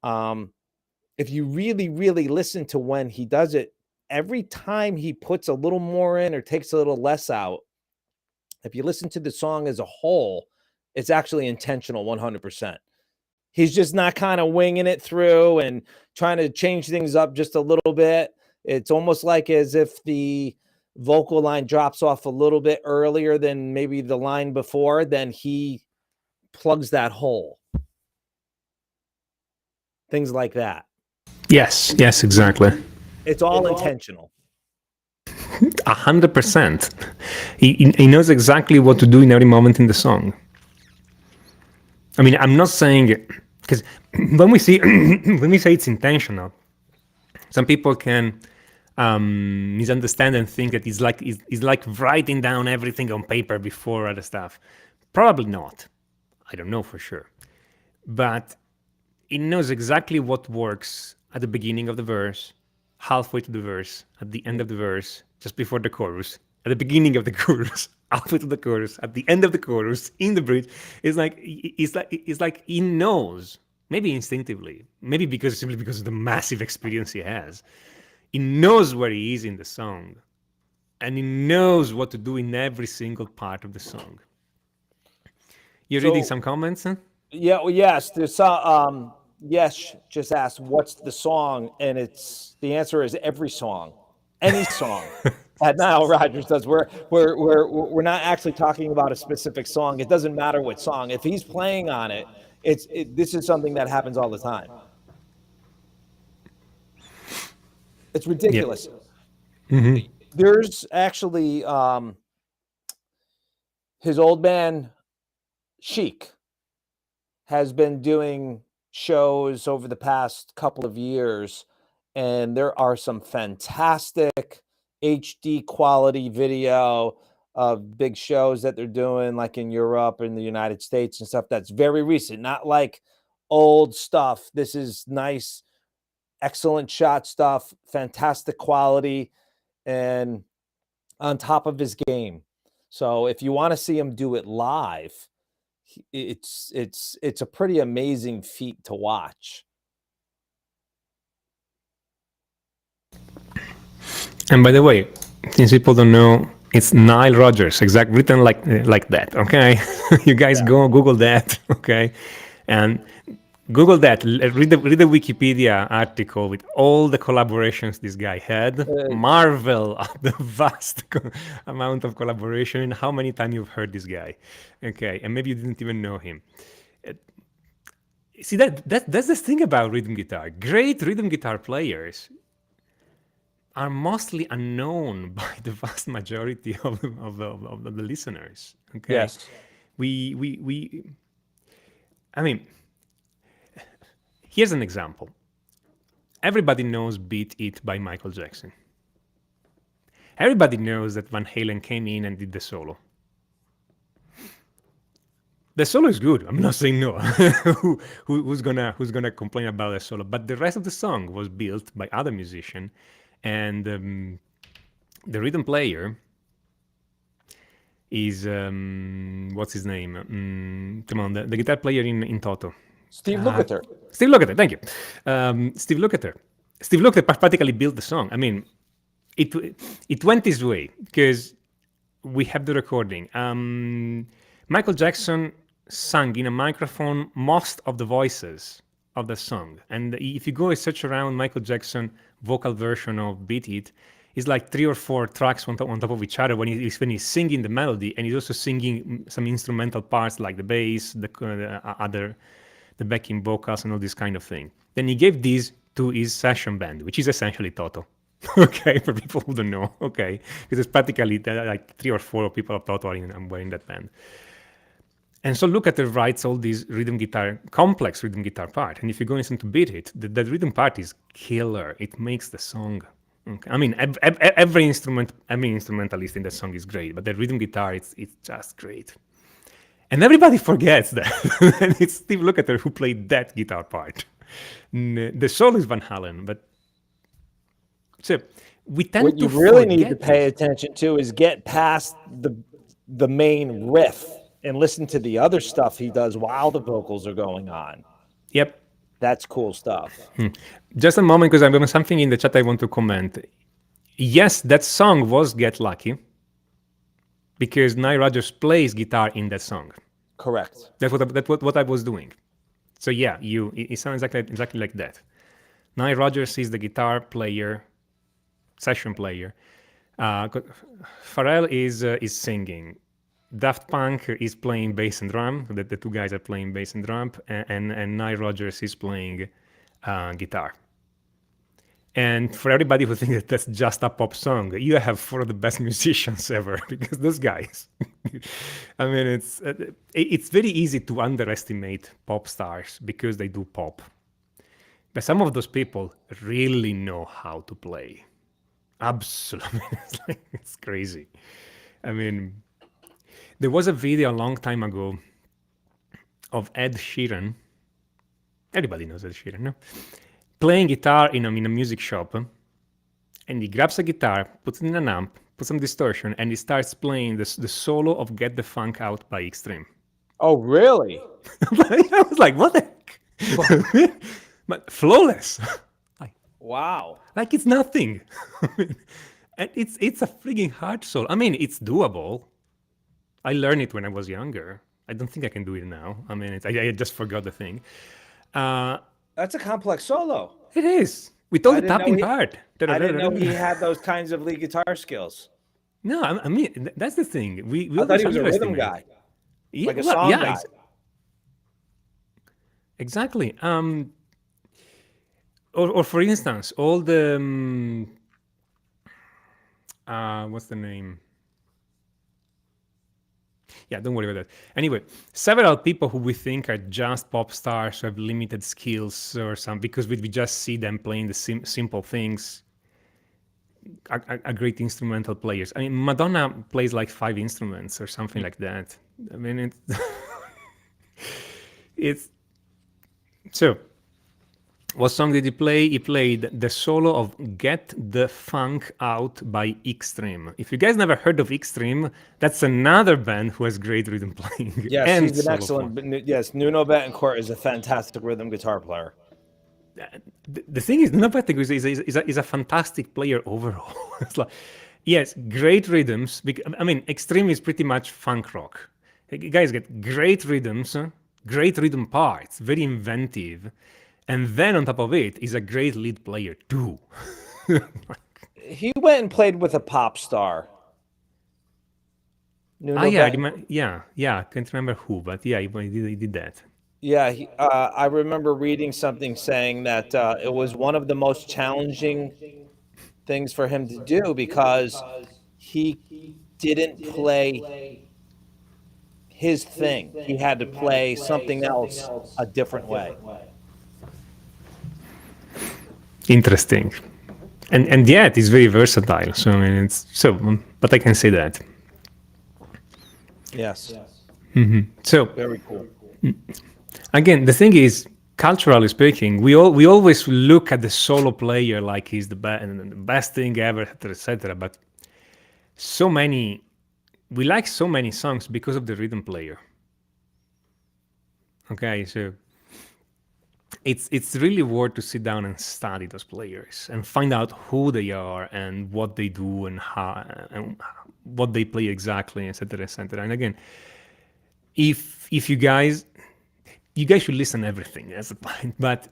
If you really, really listen to when he does it, every time he puts a little more in or takes a little less out, if you listen to the song as a whole, it's actually intentional 100%. He's just not kind of winging it through and trying to change things up just a little bit. It's almost like as if the vocal line drops off a little bit earlier than maybe the line before, then he plugs that hole. Things like that. Yes, exactly. It's all intentional. 100%. He knows exactly what to do in every moment in the song. I mean, I'm not saying, because when we say it's intentional, some people can misunderstand and think that it's like writing down everything on paper before other stuff. Probably not. I don't know for sure. But it knows exactly what works at the beginning of the verse, halfway to the verse, at the end of the verse, just before the chorus, at the beginning of the chorus, halfway to the chorus, at the end of the chorus, in the bridge. It's like he knows, maybe instinctively, maybe simply because of the massive experience he has. He knows where he is in the song, and he knows what to do in every single part of the song. You're reading some comments, huh? Yeah, well, yes. There's yes, just asked what's the song, and the answer is every song, any song that Nile Rodgers does. We're not actually talking about a specific song. It doesn't matter what song. If he's playing on it, this is something that happens all the time. It's ridiculous. Yeah. Mm-hmm. There's actually his old band Chic has been doing shows over the past couple of years, and there are some fantastic HD quality video of big shows that they're doing, like in Europe and the United States and stuff. That's very recent, not like old stuff. This is nice, excellent shot stuff, fantastic quality, and on top of his game. So if you want to see him do it live, it's a pretty amazing feat to watch. And by the way, since people don't know, it's Nile Rodgers, written like that. Okay, you guys go Google that. Okay, and Google that. Read the Wikipedia article with all the collaborations this guy had. Marvel at the vast amount of collaboration and how many times you've heard this guy. Okay, and maybe you didn't even know him. See, that's the thing about rhythm guitar. Great rhythm guitar players are mostly unknown by the vast majority of the listeners. Okay. Yes. I mean, here's an example. Everybody knows Beat It by Michael Jackson. Everybody knows that Van Halen came in and did the solo. The solo is good. I'm not saying no. Who's gonna complain about the solo? But the rest of the song was built by other musicians, and the rhythm player is what's his name? Come on, the guitar player in Toto. Steve Lukather. Steve Lukather, thank you. Steve Lukather. Steve Lukather practically built the song. I mean, it went this way because we have the recording. Michael Jackson sang in a microphone most of the voices of the song. And if you go and search around Michael Jackson vocal version of Beat It, it's like 3 or 4 tracks on top of each other when he's singing the melody, and he's also singing some instrumental parts like the bass, the backing vocals, and all this kind of thing. Then he gave these to his session band, which is essentially Toto. Okay, for people who don't know, okay, because it's practically like 3 or 4 people of Toto were in that band. And so Lukather writes all these complex rhythm guitar part. And if you go listen to Beat It, the rhythm part is killer. It makes the song. Okay. I mean, every instrumentalist in the song is great, but the rhythm guitar, it's just great. And everybody forgets that. And it's Steve Lukather who played that guitar part. The solo is Van Halen, but so we tend What to you really need to forget pay this. attention to is get past the main riff and listen to the other stuff he does while the vocals are going on. Yep. That's cool stuff. Just a moment, because I'm going something in the chat I want to comment. Yes, that song was Get Lucky, because Nile Rodgers plays guitar in that song. Correct. That's what I was doing. So yeah, it sounds exactly like that. Nile Rodgers is the guitar player, session player. Pharrell is singing. Daft Punk is playing bass and drum. The two guys are playing bass and drum, and Nile Rodgers is playing guitar. And for everybody who thinks that that's just a pop song, you have four of the best musicians ever, because those guys. I mean, it's very easy to underestimate pop stars because they do pop. But some of those people really know how to play. Absolutely. It's crazy. I mean, there was a video a long time ago of Ed Sheeran. Everybody knows Ed Sheeran, no? Playing guitar in a music shop, and he grabs a guitar, puts it in an amp, puts some distortion, and he starts playing the solo of Get the Funk Out by Extreme. Oh, really? I was like, what the heck? But flawless. Wow. Like it's nothing. And it's a freaking hard solo. I mean, it's doable. I learned it when I was younger. I don't think I can do it now. I mean, I just forgot the thing. That's a complex solo. It is. With all the didn't know tapping he- part. I didn't know he had those kinds of lead guitar skills. No, I mean, that's the thing. We I thought always he was a rhythm underestimate. guy, Yeah, like a well, song yeah, guy. exactly. Or for instance, all the what's the name? Yeah, don't worry about that. Anyway, several people who we think are just pop stars who have limited skills or some because we just see them playing the simple things are great instrumental players. I mean, Madonna plays like 5 instruments or something like that. I mean, it's so. What song did he play? He played the solo of Get the Funk Out by Extreme. If you guys never heard of Extreme, that's another band who has great rhythm playing. Yes, and he's an solo excellent. playing. Yes, Nuno Betancourt is a fantastic rhythm guitar player. The thing is, Nuno Betancourt is a fantastic player overall. It's like, yes, great rhythms. I mean, Extreme is pretty much funk rock. You guys get great rhythms, great rhythm parts, very inventive. And then on top of it, he's a great lead player too. He went and played with a pop star. Nuno yeah, I can't remember who, but yeah, he did that. Yeah, I remember reading something saying that it was one of the most challenging things for him to do because he didn't play his thing. He had to play something else a different way. Interesting. And yet it's very versatile. So I mean, but I can say that. Yes. So Very cool. again, the thing is, culturally speaking, we always look at the solo player like he's the best thing ever, etc. But we like so many songs because of the rhythm player. Okay, so it's really worth to sit down and study those players and find out who they are and what they do and how and what they play exactly, etc., etc. And again, if you guys should listen to everything. That's the point. But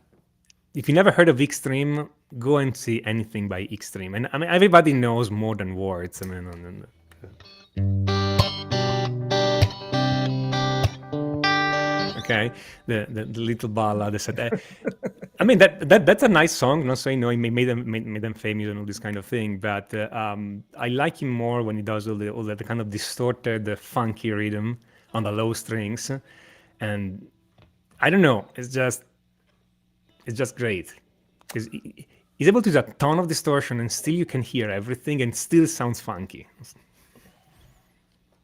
if you never heard of Extreme, go and see anything by Extreme. And I mean, everybody knows more than words. I mean, okay, the little ballad. I mean that's a nice song. Not saying no, he made them famous and all this kind of thing. But I like him more when he does all the kind of distorted, funky rhythm on the low strings, and I don't know. It's just great. He's able to use a ton of distortion, and still you can hear everything, and still sounds funky.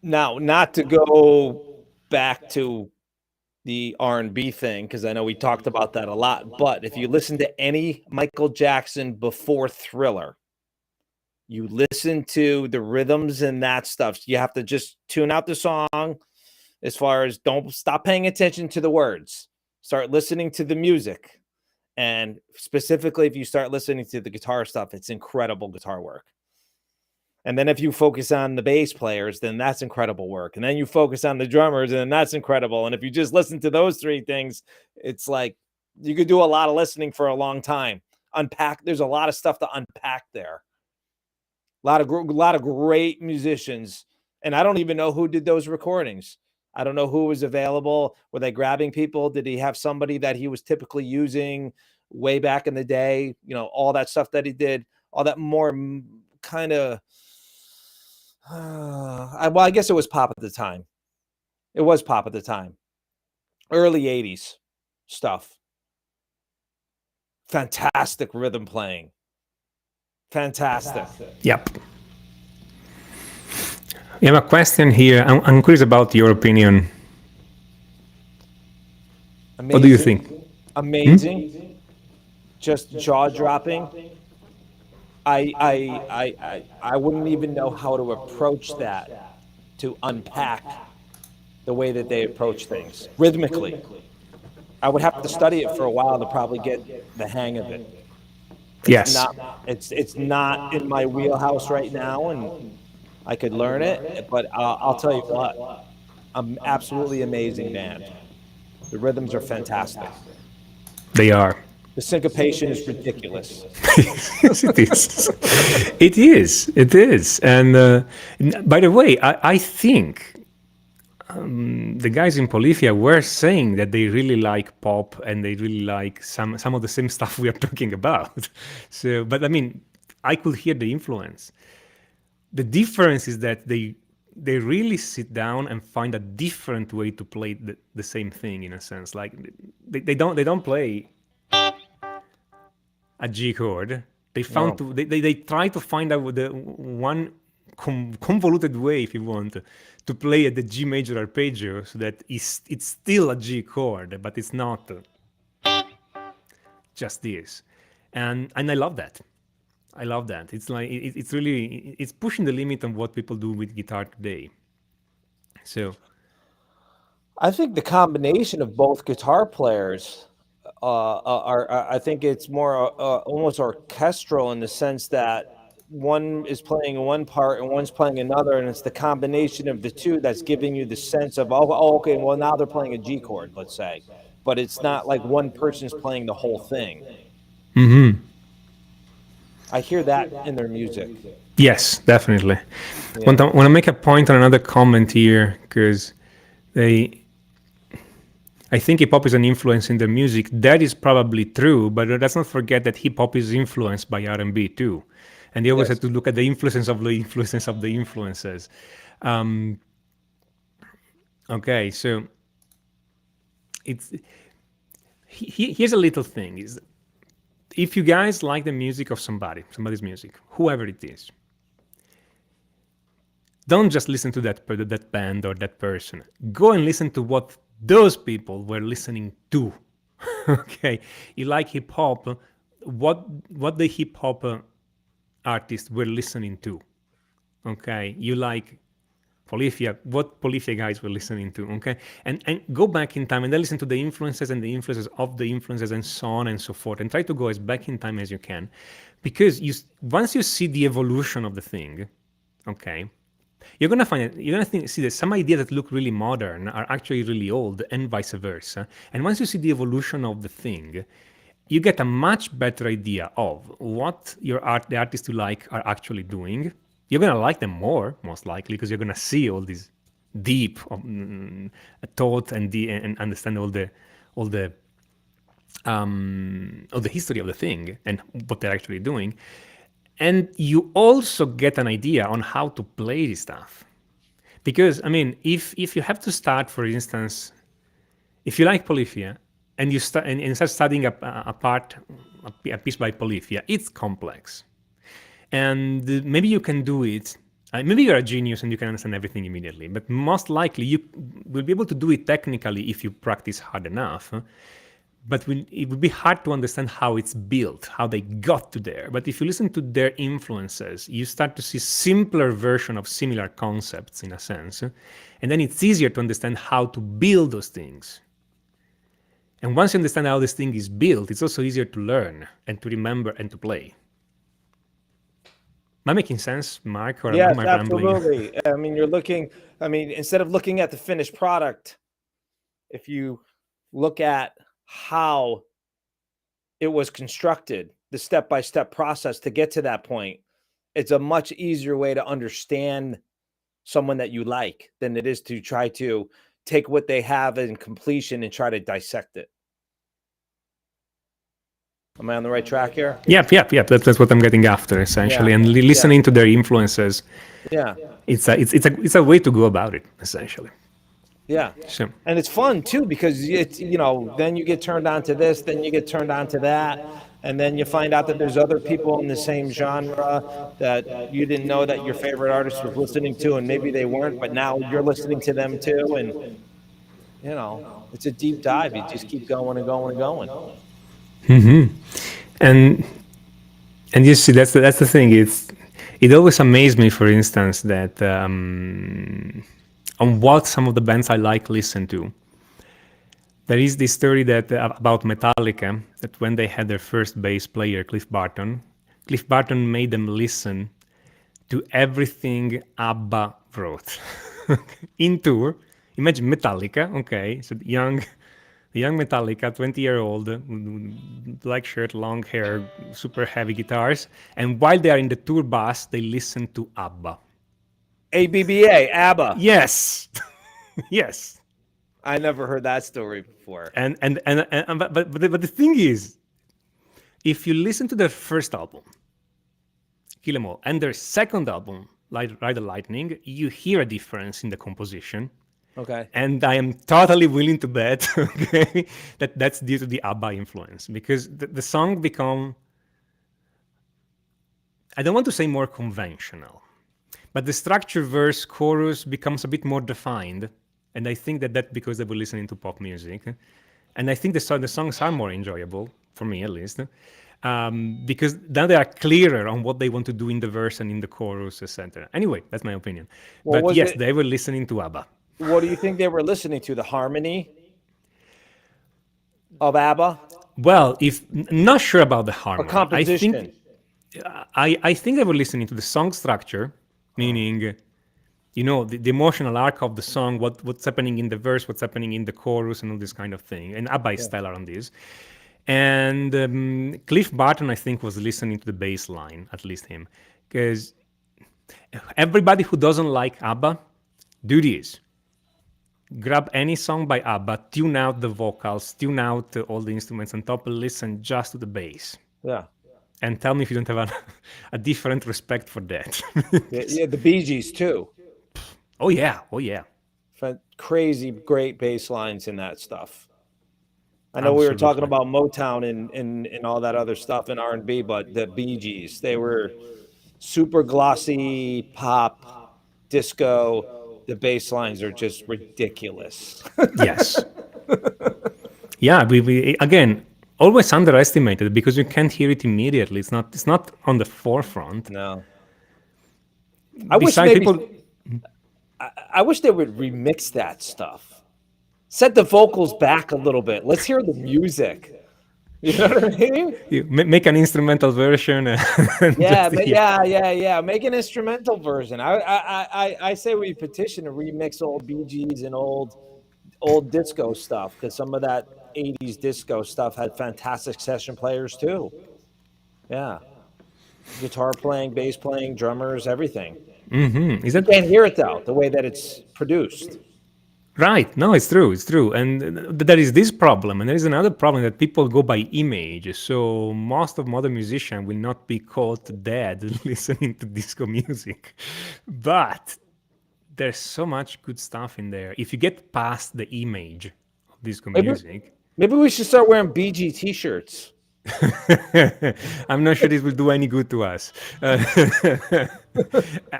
Now, not to go back to the R&B thing, because I know we talked about that a lot. But if you listen to any Michael Jackson before Thriller, you listen to the rhythms and that stuff. You have to just tune out the song as far as don't stop paying attention to the words. Start listening to the music. And specifically, if you start listening to the guitar stuff, it's incredible guitar work. And then if you focus on the bass players, then that's incredible work. And then you focus on the drummers, and that's incredible. And if you just listen to those three things, it's like you could do a lot of listening for a long time. There's a lot of stuff to unpack there. A lot of great musicians. And I don't even know who did those recordings. I don't know who was available. Were they grabbing people? Did he have somebody that he was typically using way back in the day? You know, all that stuff that he did, all that more kind of, well, I guess it was pop at the time. It was pop at the time. Early 80s stuff. Fantastic rhythm playing. Fantastic. Yep. We have a question here. I'm curious about your opinion. Amazing. What do you think? Amazing. Just jaw-dropping. I wouldn't even know how to approach that, to unpack the way that they approach things rhythmically. I would have to study it for a while to probably get the hang of it. Yes. It's not in my wheelhouse right now, and I could learn it, but I'll tell you what, absolutely amazing band. The rhythms are fantastic. They are. The syncopation is ridiculous. Yes, it is. It is. It is. And by the way, I think the guys in Polyphia were saying that they really like pop and they really like some of the same stuff we are talking about. So, but I mean, I could hear the influence. The difference is that they really sit down and find a different way to play the same thing, in a sense. Like they don't play a G chord. They try to find out the one convoluted way, if you want, to play at the G major arpeggio, so that it's still a G chord, but it's not just this. And I love that. I love that. It's like it's really it's pushing the limit on what people do with guitar today. So I think the combination of both guitar players I think it's more almost orchestral in the sense that one is playing one part and one's playing another, and it's the combination of the two that's giving you the sense of, okay, well, now they're playing a G chord, let's say, but it's not like one person's playing the whole thing. Mm-hmm. I hear that in their music. Yes, definitely. Yeah. Want to make a point on another comment here, because I think hip hop is an influence in the music. That is probably true, but let's not forget that hip hop is influenced by R&B too, and they always have to look at the influences of the influences of the influences. Okay, so here's a little thing: is if you guys like the music of somebody's music, whoever it is, don't just listen to that band or that person. Go and listen to what those people were listening to. Okay, you like hip hop, what the hip hop artists were listening to. Okay, you like Polyphia, what Polyphia guys were listening to. Okay, and go back in time and then listen to the influences and the influences of the influences and so on and so forth, and try to go as back in time as you can, because once you see the evolution of the thing, okay, you're gonna see that some ideas that look really modern are actually really old, and vice versa. And once you see the evolution of the thing, you get a much better idea of what the artists you like are actually doing. You're gonna like them more, most likely, because you're gonna see all this deep thought and understand all the history of the thing and what they're actually doing. And you also get an idea on how to play this stuff. Because, I mean, if you have to start, for instance, if you like Polyphia and you start studying a piece by Polyphia, it's complex. And maybe you can do it Maybe you're a genius and you can understand everything immediately, but most likely you will be able to do it technically if you practice hard enough. But it would be hard to understand how it's built, how they got to there. But if you listen to their influences, you start to see simpler version of similar concepts in a sense. And then it's easier to understand how to build those things. And once you understand how this thing is built, it's also easier to learn and to remember and to play. Am I making sense, Mark, or Yes, am I rambling? absolutely. I mean, instead of looking at the finished product, if you look at how it was constructed, the step-by-step process to get to that point, it's a much easier way to understand someone that you like than it is to try to take what they have in completion and try to dissect it. Am I on the right track here? Yep. That's what I'm getting after, essentially. Yeah, And listening to their influences, yeah, it's a way to go about it, essentially. yeah. So, And it's fun too, because it's, then you get turned on to this, then you get turned on to that, and then you find out that there's other people in the same genre that you didn't know that your favorite artist was listening to, and maybe they weren't, but now you're listening to them too, and it's a deep dive. You just keep going and going and going. and you see, that's the thing. It always amazed me, for instance, that on what some of the bands I like listen to. There is this story that about Metallica, that when they had their first bass player, Cliff Barton made them listen to everything ABBA wrote in tour. Imagine Metallica, okay, so the young Metallica, 20-year-old, black shirt, long hair, super heavy guitars, and while they are in the tour bus, they listen to ABBA. ABBA, ABBA. Yes, yes. I never heard that story before. But the thing is, if you listen to their first album, Kill 'Em All, and their second album, Ride the Lightning, you hear a difference in the composition. Okay. And I am totally willing to bet, okay, that that's due to the ABBA influence, because the song become, I don't want to say more conventional, but the structure, verse, chorus becomes a bit more defined. And I think that's because they were listening to pop music. And I think the songs are more enjoyable, for me at least, because now they are clearer on what they want to do in the verse and in the chorus, etc. Anyway, that's my opinion. Well, but yes, they were listening to ABBA. What do you think they were listening to? The harmony of ABBA? Well, not sure about the harmony. Or composition? I think they were listening to the song structure, meaning, the emotional arc of the song, what's happening in the verse, what's happening in the chorus, and all this kind of thing. And ABBA is stellar on this. And Cliff Barton, I think, was listening to the bass line, at least him. Because everybody who doesn't like ABBA, do this. Grab any song by ABBA, tune out the vocals, tune out all the instruments on top, and listen just to the bass. Yeah. And tell me if you don't have a different respect for that. Yeah, the Bee Gees too. Oh yeah. Crazy great bass lines in that stuff. I know we were talking about Motown and all that other stuff in R&B, but the Bee Gees, they were super glossy pop, disco. The bass lines are just ridiculous. Yes. Yeah, we again always underestimated because you can't hear it immediately. It's not on the forefront. No. I wish they would remix that stuff. Set the vocals back a little bit. Let's hear the music. You know what I mean? You make an instrumental version. Yeah. Make an instrumental version. I say we petition to remix old Bee Gees and old disco stuff, because some of that 80s disco stuff had fantastic session players too. Yeah. Guitar playing, bass playing, drummers, everything. Mm-hmm. You can't hear it though, the way that it's produced. Right. No, it's true. And there is this problem. And there is another problem that people go by image. So most of modern musicians will not be caught dead listening to disco music. But there's so much good stuff in there. If you get past the image of disco music. Maybe we should start wearing BG t-shirts. I'm not sure this will do any good to us.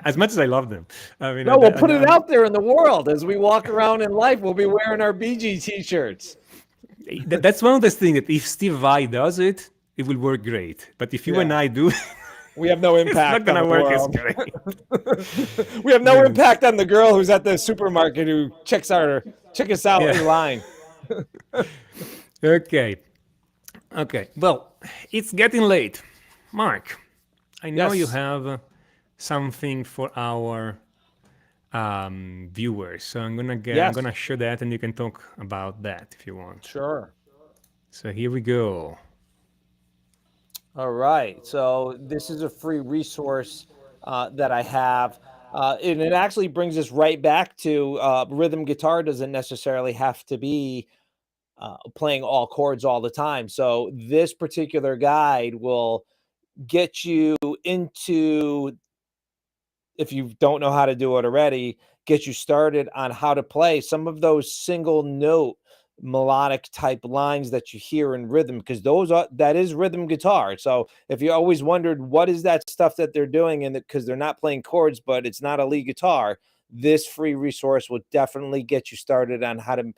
As much as I love them. I mean, No, we'll put it out there in the world as we walk around in life. We'll be wearing our BG t-shirts. that's one of the things that if Steve Vai does it, it will work great. But if you and I do, we have no it's impact. not gonna on the work world. as great. We have no impact on the girl who's at the supermarket who check us out in line. Okay. Well, it's getting late. Mark, I know you have something for our viewers, so I'm gonna show that, and you can talk about that if you want. Sure. So here we go. All right. So this is a free resource that I have. And it actually brings us right back to rhythm guitar doesn't necessarily have to be playing all chords all the time. So this particular guide will get you into, if you don't know how to do it already, get you started on how to play some of those single note melodic type lines that you hear in rhythm, because that is rhythm guitar. So if you always wondered what is that stuff that they're doing, and because they're not playing chords but it's not a lead guitar, this free resource will definitely get you started on how to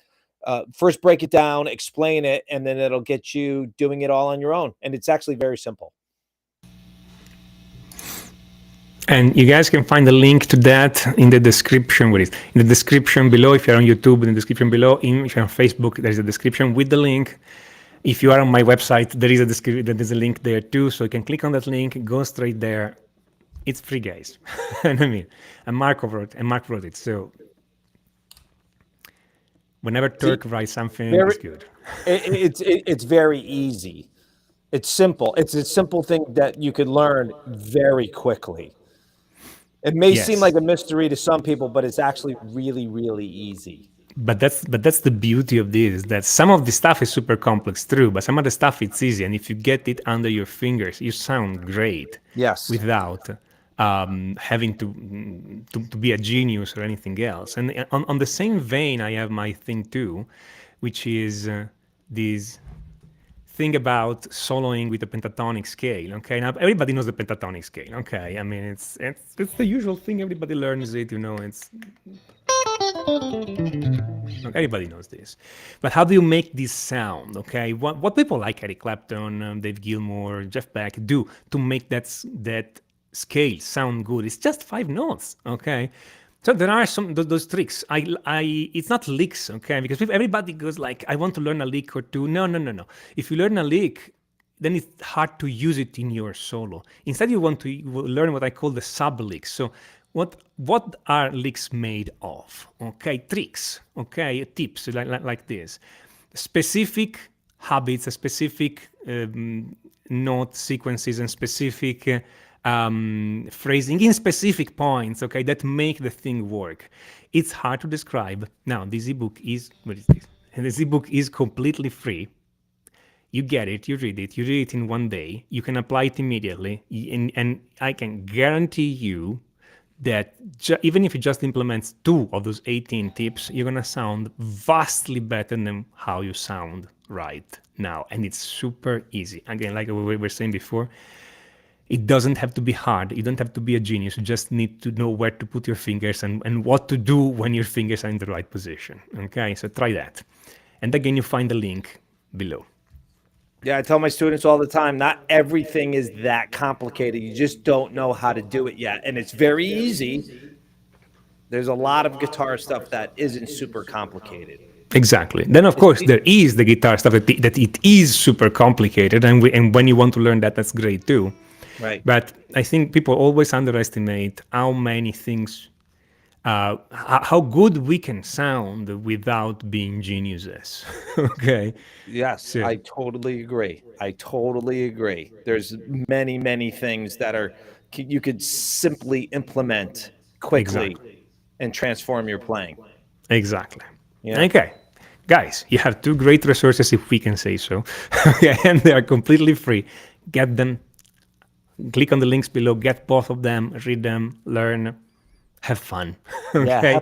first break it down, explain it, and then it'll get you doing it all on your own. And it's actually very simple. And you guys can find the link to that in the description. In the description below, if you're on YouTube, in the description below. If you're on Facebook, there's a description with the link. If you are on my website, there's a link there too. So you can click on that link, go straight there. It's free, guys. I mean, and Mark wrote it. So whenever Turk writes something, it's good. It's very easy. It's simple. It's a simple thing that you could learn very quickly. It may seem like a mystery to some people, but it's actually really, really easy. But that's the beauty of this, that some of the stuff is super complex, true, but some of the stuff it's easy, and if you get it under your fingers, you sound great. Yes. Without having to be a genius or anything else. And on the same vein, I have my thing too, which is this thing about soloing with the pentatonic scale. Okay, now everybody knows the pentatonic scale. Okay, I mean it's the usual thing. Everybody learns it. It's everybody knows this. But how do you make this sound? Okay, what people like Eric Clapton, Dave Gilmour, Jeff Beck do to make that scale sound good? It's just 5 notes. Okay. So there are some those tricks. It's not licks, okay? Because if everybody goes like, I want to learn a lick or two. No. If you learn a lick, then it's hard to use it in your solo. Instead, you want to learn what I call the sub licks. So what are licks made of? Okay, tricks. Okay, tips like this. Specific habits, specific note sequences, and specific phrasing in specific points, okay, that make the thing work. It's hard to describe. Now, this ebook is, what is this? And this ebook is completely free. You get it, you read it in one day. You can apply it immediately. And I can guarantee you that even if you just implement 2 of those 18 tips, you're going to sound vastly better than how you sound right now. And it's super easy. Again, like we were saying before, it doesn't have to be hard. You don't have to be a genius. You just need to know where to put your fingers and what to do when your fingers are in the right position. Okay, so try that. And again, you find the link below. Yeah, I tell my students all the time, not everything is that complicated. You just don't know how to do it yet. And it's very easy. There's a lot of guitar stuff that isn't super complicated. Exactly. Then, of course, there is the guitar stuff that it is super complicated. And when you want to learn that, that's great too. Right. But I think people always underestimate how many things, how good we can sound without being geniuses. Okay. Yes, so, I totally agree. There's many, many things that you could simply implement quickly and transform your playing. Exactly. Yeah. Okay. Guys, you have 2 great resources, if we can say so. And they are completely free. Get them. Click on the links below, get both of them, read them, learn, have fun. Okay? Yeah,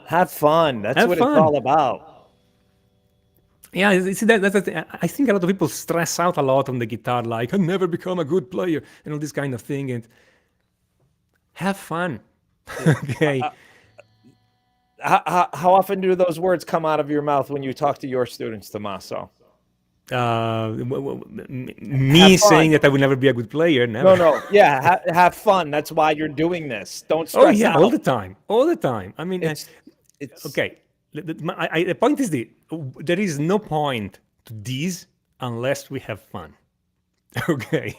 have fun. That's what it's all about. Yeah, see that's the thing. I think a lot of people stress out a lot on the guitar, like, I'll never become a good player and all this kind of thing. And have fun. Yeah. Okay. How often do those words come out of your mouth when you talk to your students, Tommaso? Me Have saying fun. that I will never be a good player, No, never. no. Yeah, have fun. That's why you're doing this. Don't Oh stress yeah, all out. the time, all the time. I mean, It's okay. The point is there is no point to this unless we have fun. Okay,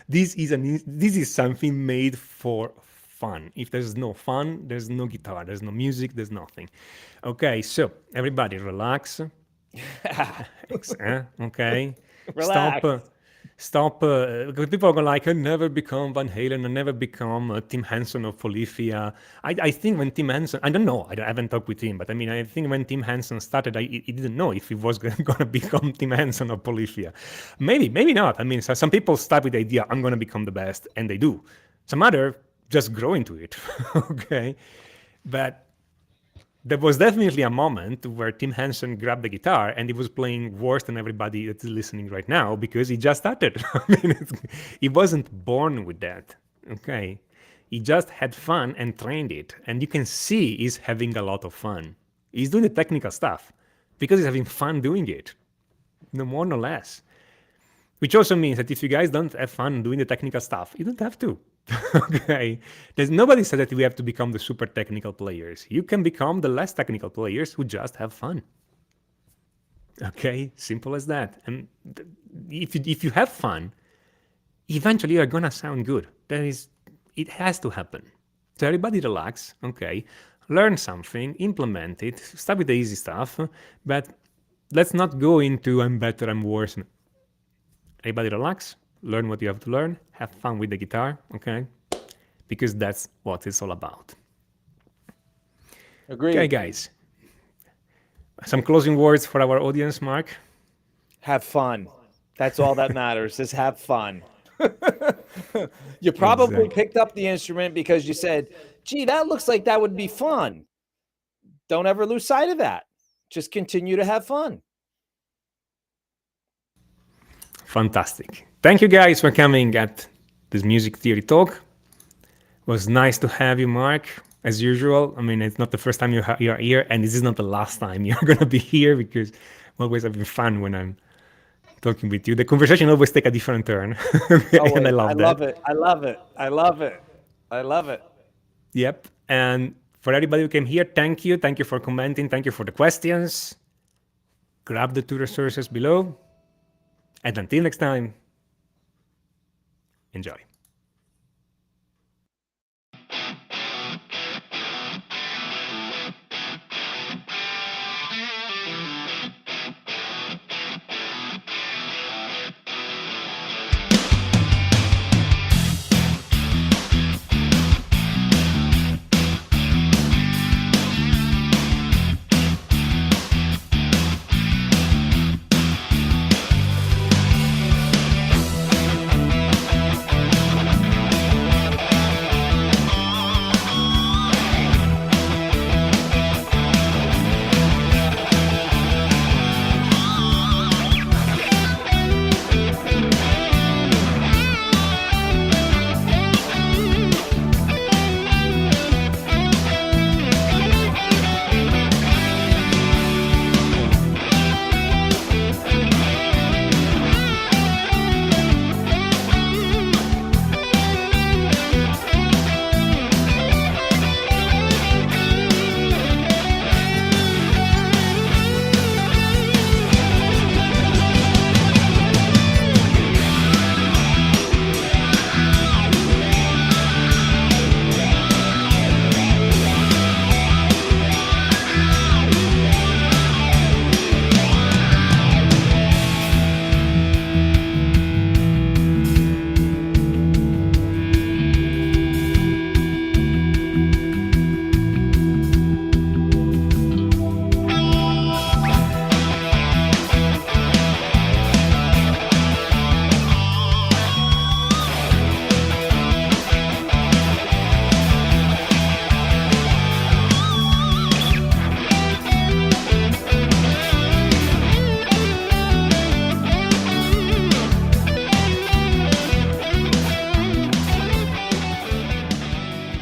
this is something made for fun. If there's no fun, there's no guitar, there's no music, there's nothing. Okay, so everybody relax. Okay, stop. relax. Stop. Because people are going like, I never become Van Halen, I never become Tim Henson of Polyphia. I think when Tim Henson, I don't know, I haven't talked with him, but I mean, I think when Tim Henson started, he didn't know if he was going to become Tim Henson of Polyphia. Maybe not. I mean, so some people start with the idea, I'm going to become the best, and they do. Some other just grow into it. Okay, but there was definitely a moment where Tim Henson grabbed the guitar and he was playing worse than everybody that's listening right now because he just started. I mean, he wasn't born with that. Okay. He just had fun and trained it. And you can see he's having a lot of fun. He's doing the technical stuff because he's having fun doing it. No more, no less. Which also means that if you guys don't have fun doing the technical stuff, you don't have to. Okay. There's nobody said that we have to become the super technical players. You can become the less technical players who just have fun. Okay, simple as that. And if you have fun, eventually you're gonna sound good. It has to happen. So everybody relax. Okay, learn something, implement it. Start with the easy stuff, but let's not go into I'm better, I'm worse. Everybody relax, learn what you have to learn, have fun with the guitar, okay? Because that's what it's all about. Agreed. Okay, guys. Some closing words for our audience, Mark? Have fun. That's all that matters is have fun. You probably Exactly. picked up the instrument because you said, gee, that looks like that would be fun. Don't ever lose sight of that. Just continue to have fun. Fantastic. Thank you guys for coming at this music theory talk. It was nice to have you, Mark, as usual. I mean, it's not the first time you're here, and this is not the last time you're going to be here because I'm always having fun when I'm talking with you. The conversation always take a different turn, and I love that. love it. I love it. I love it. I love it. Yep. And for everybody who came here, thank you. Thank you for commenting. Thank you for the questions. Grab the two resources below. And until next time, enjoy.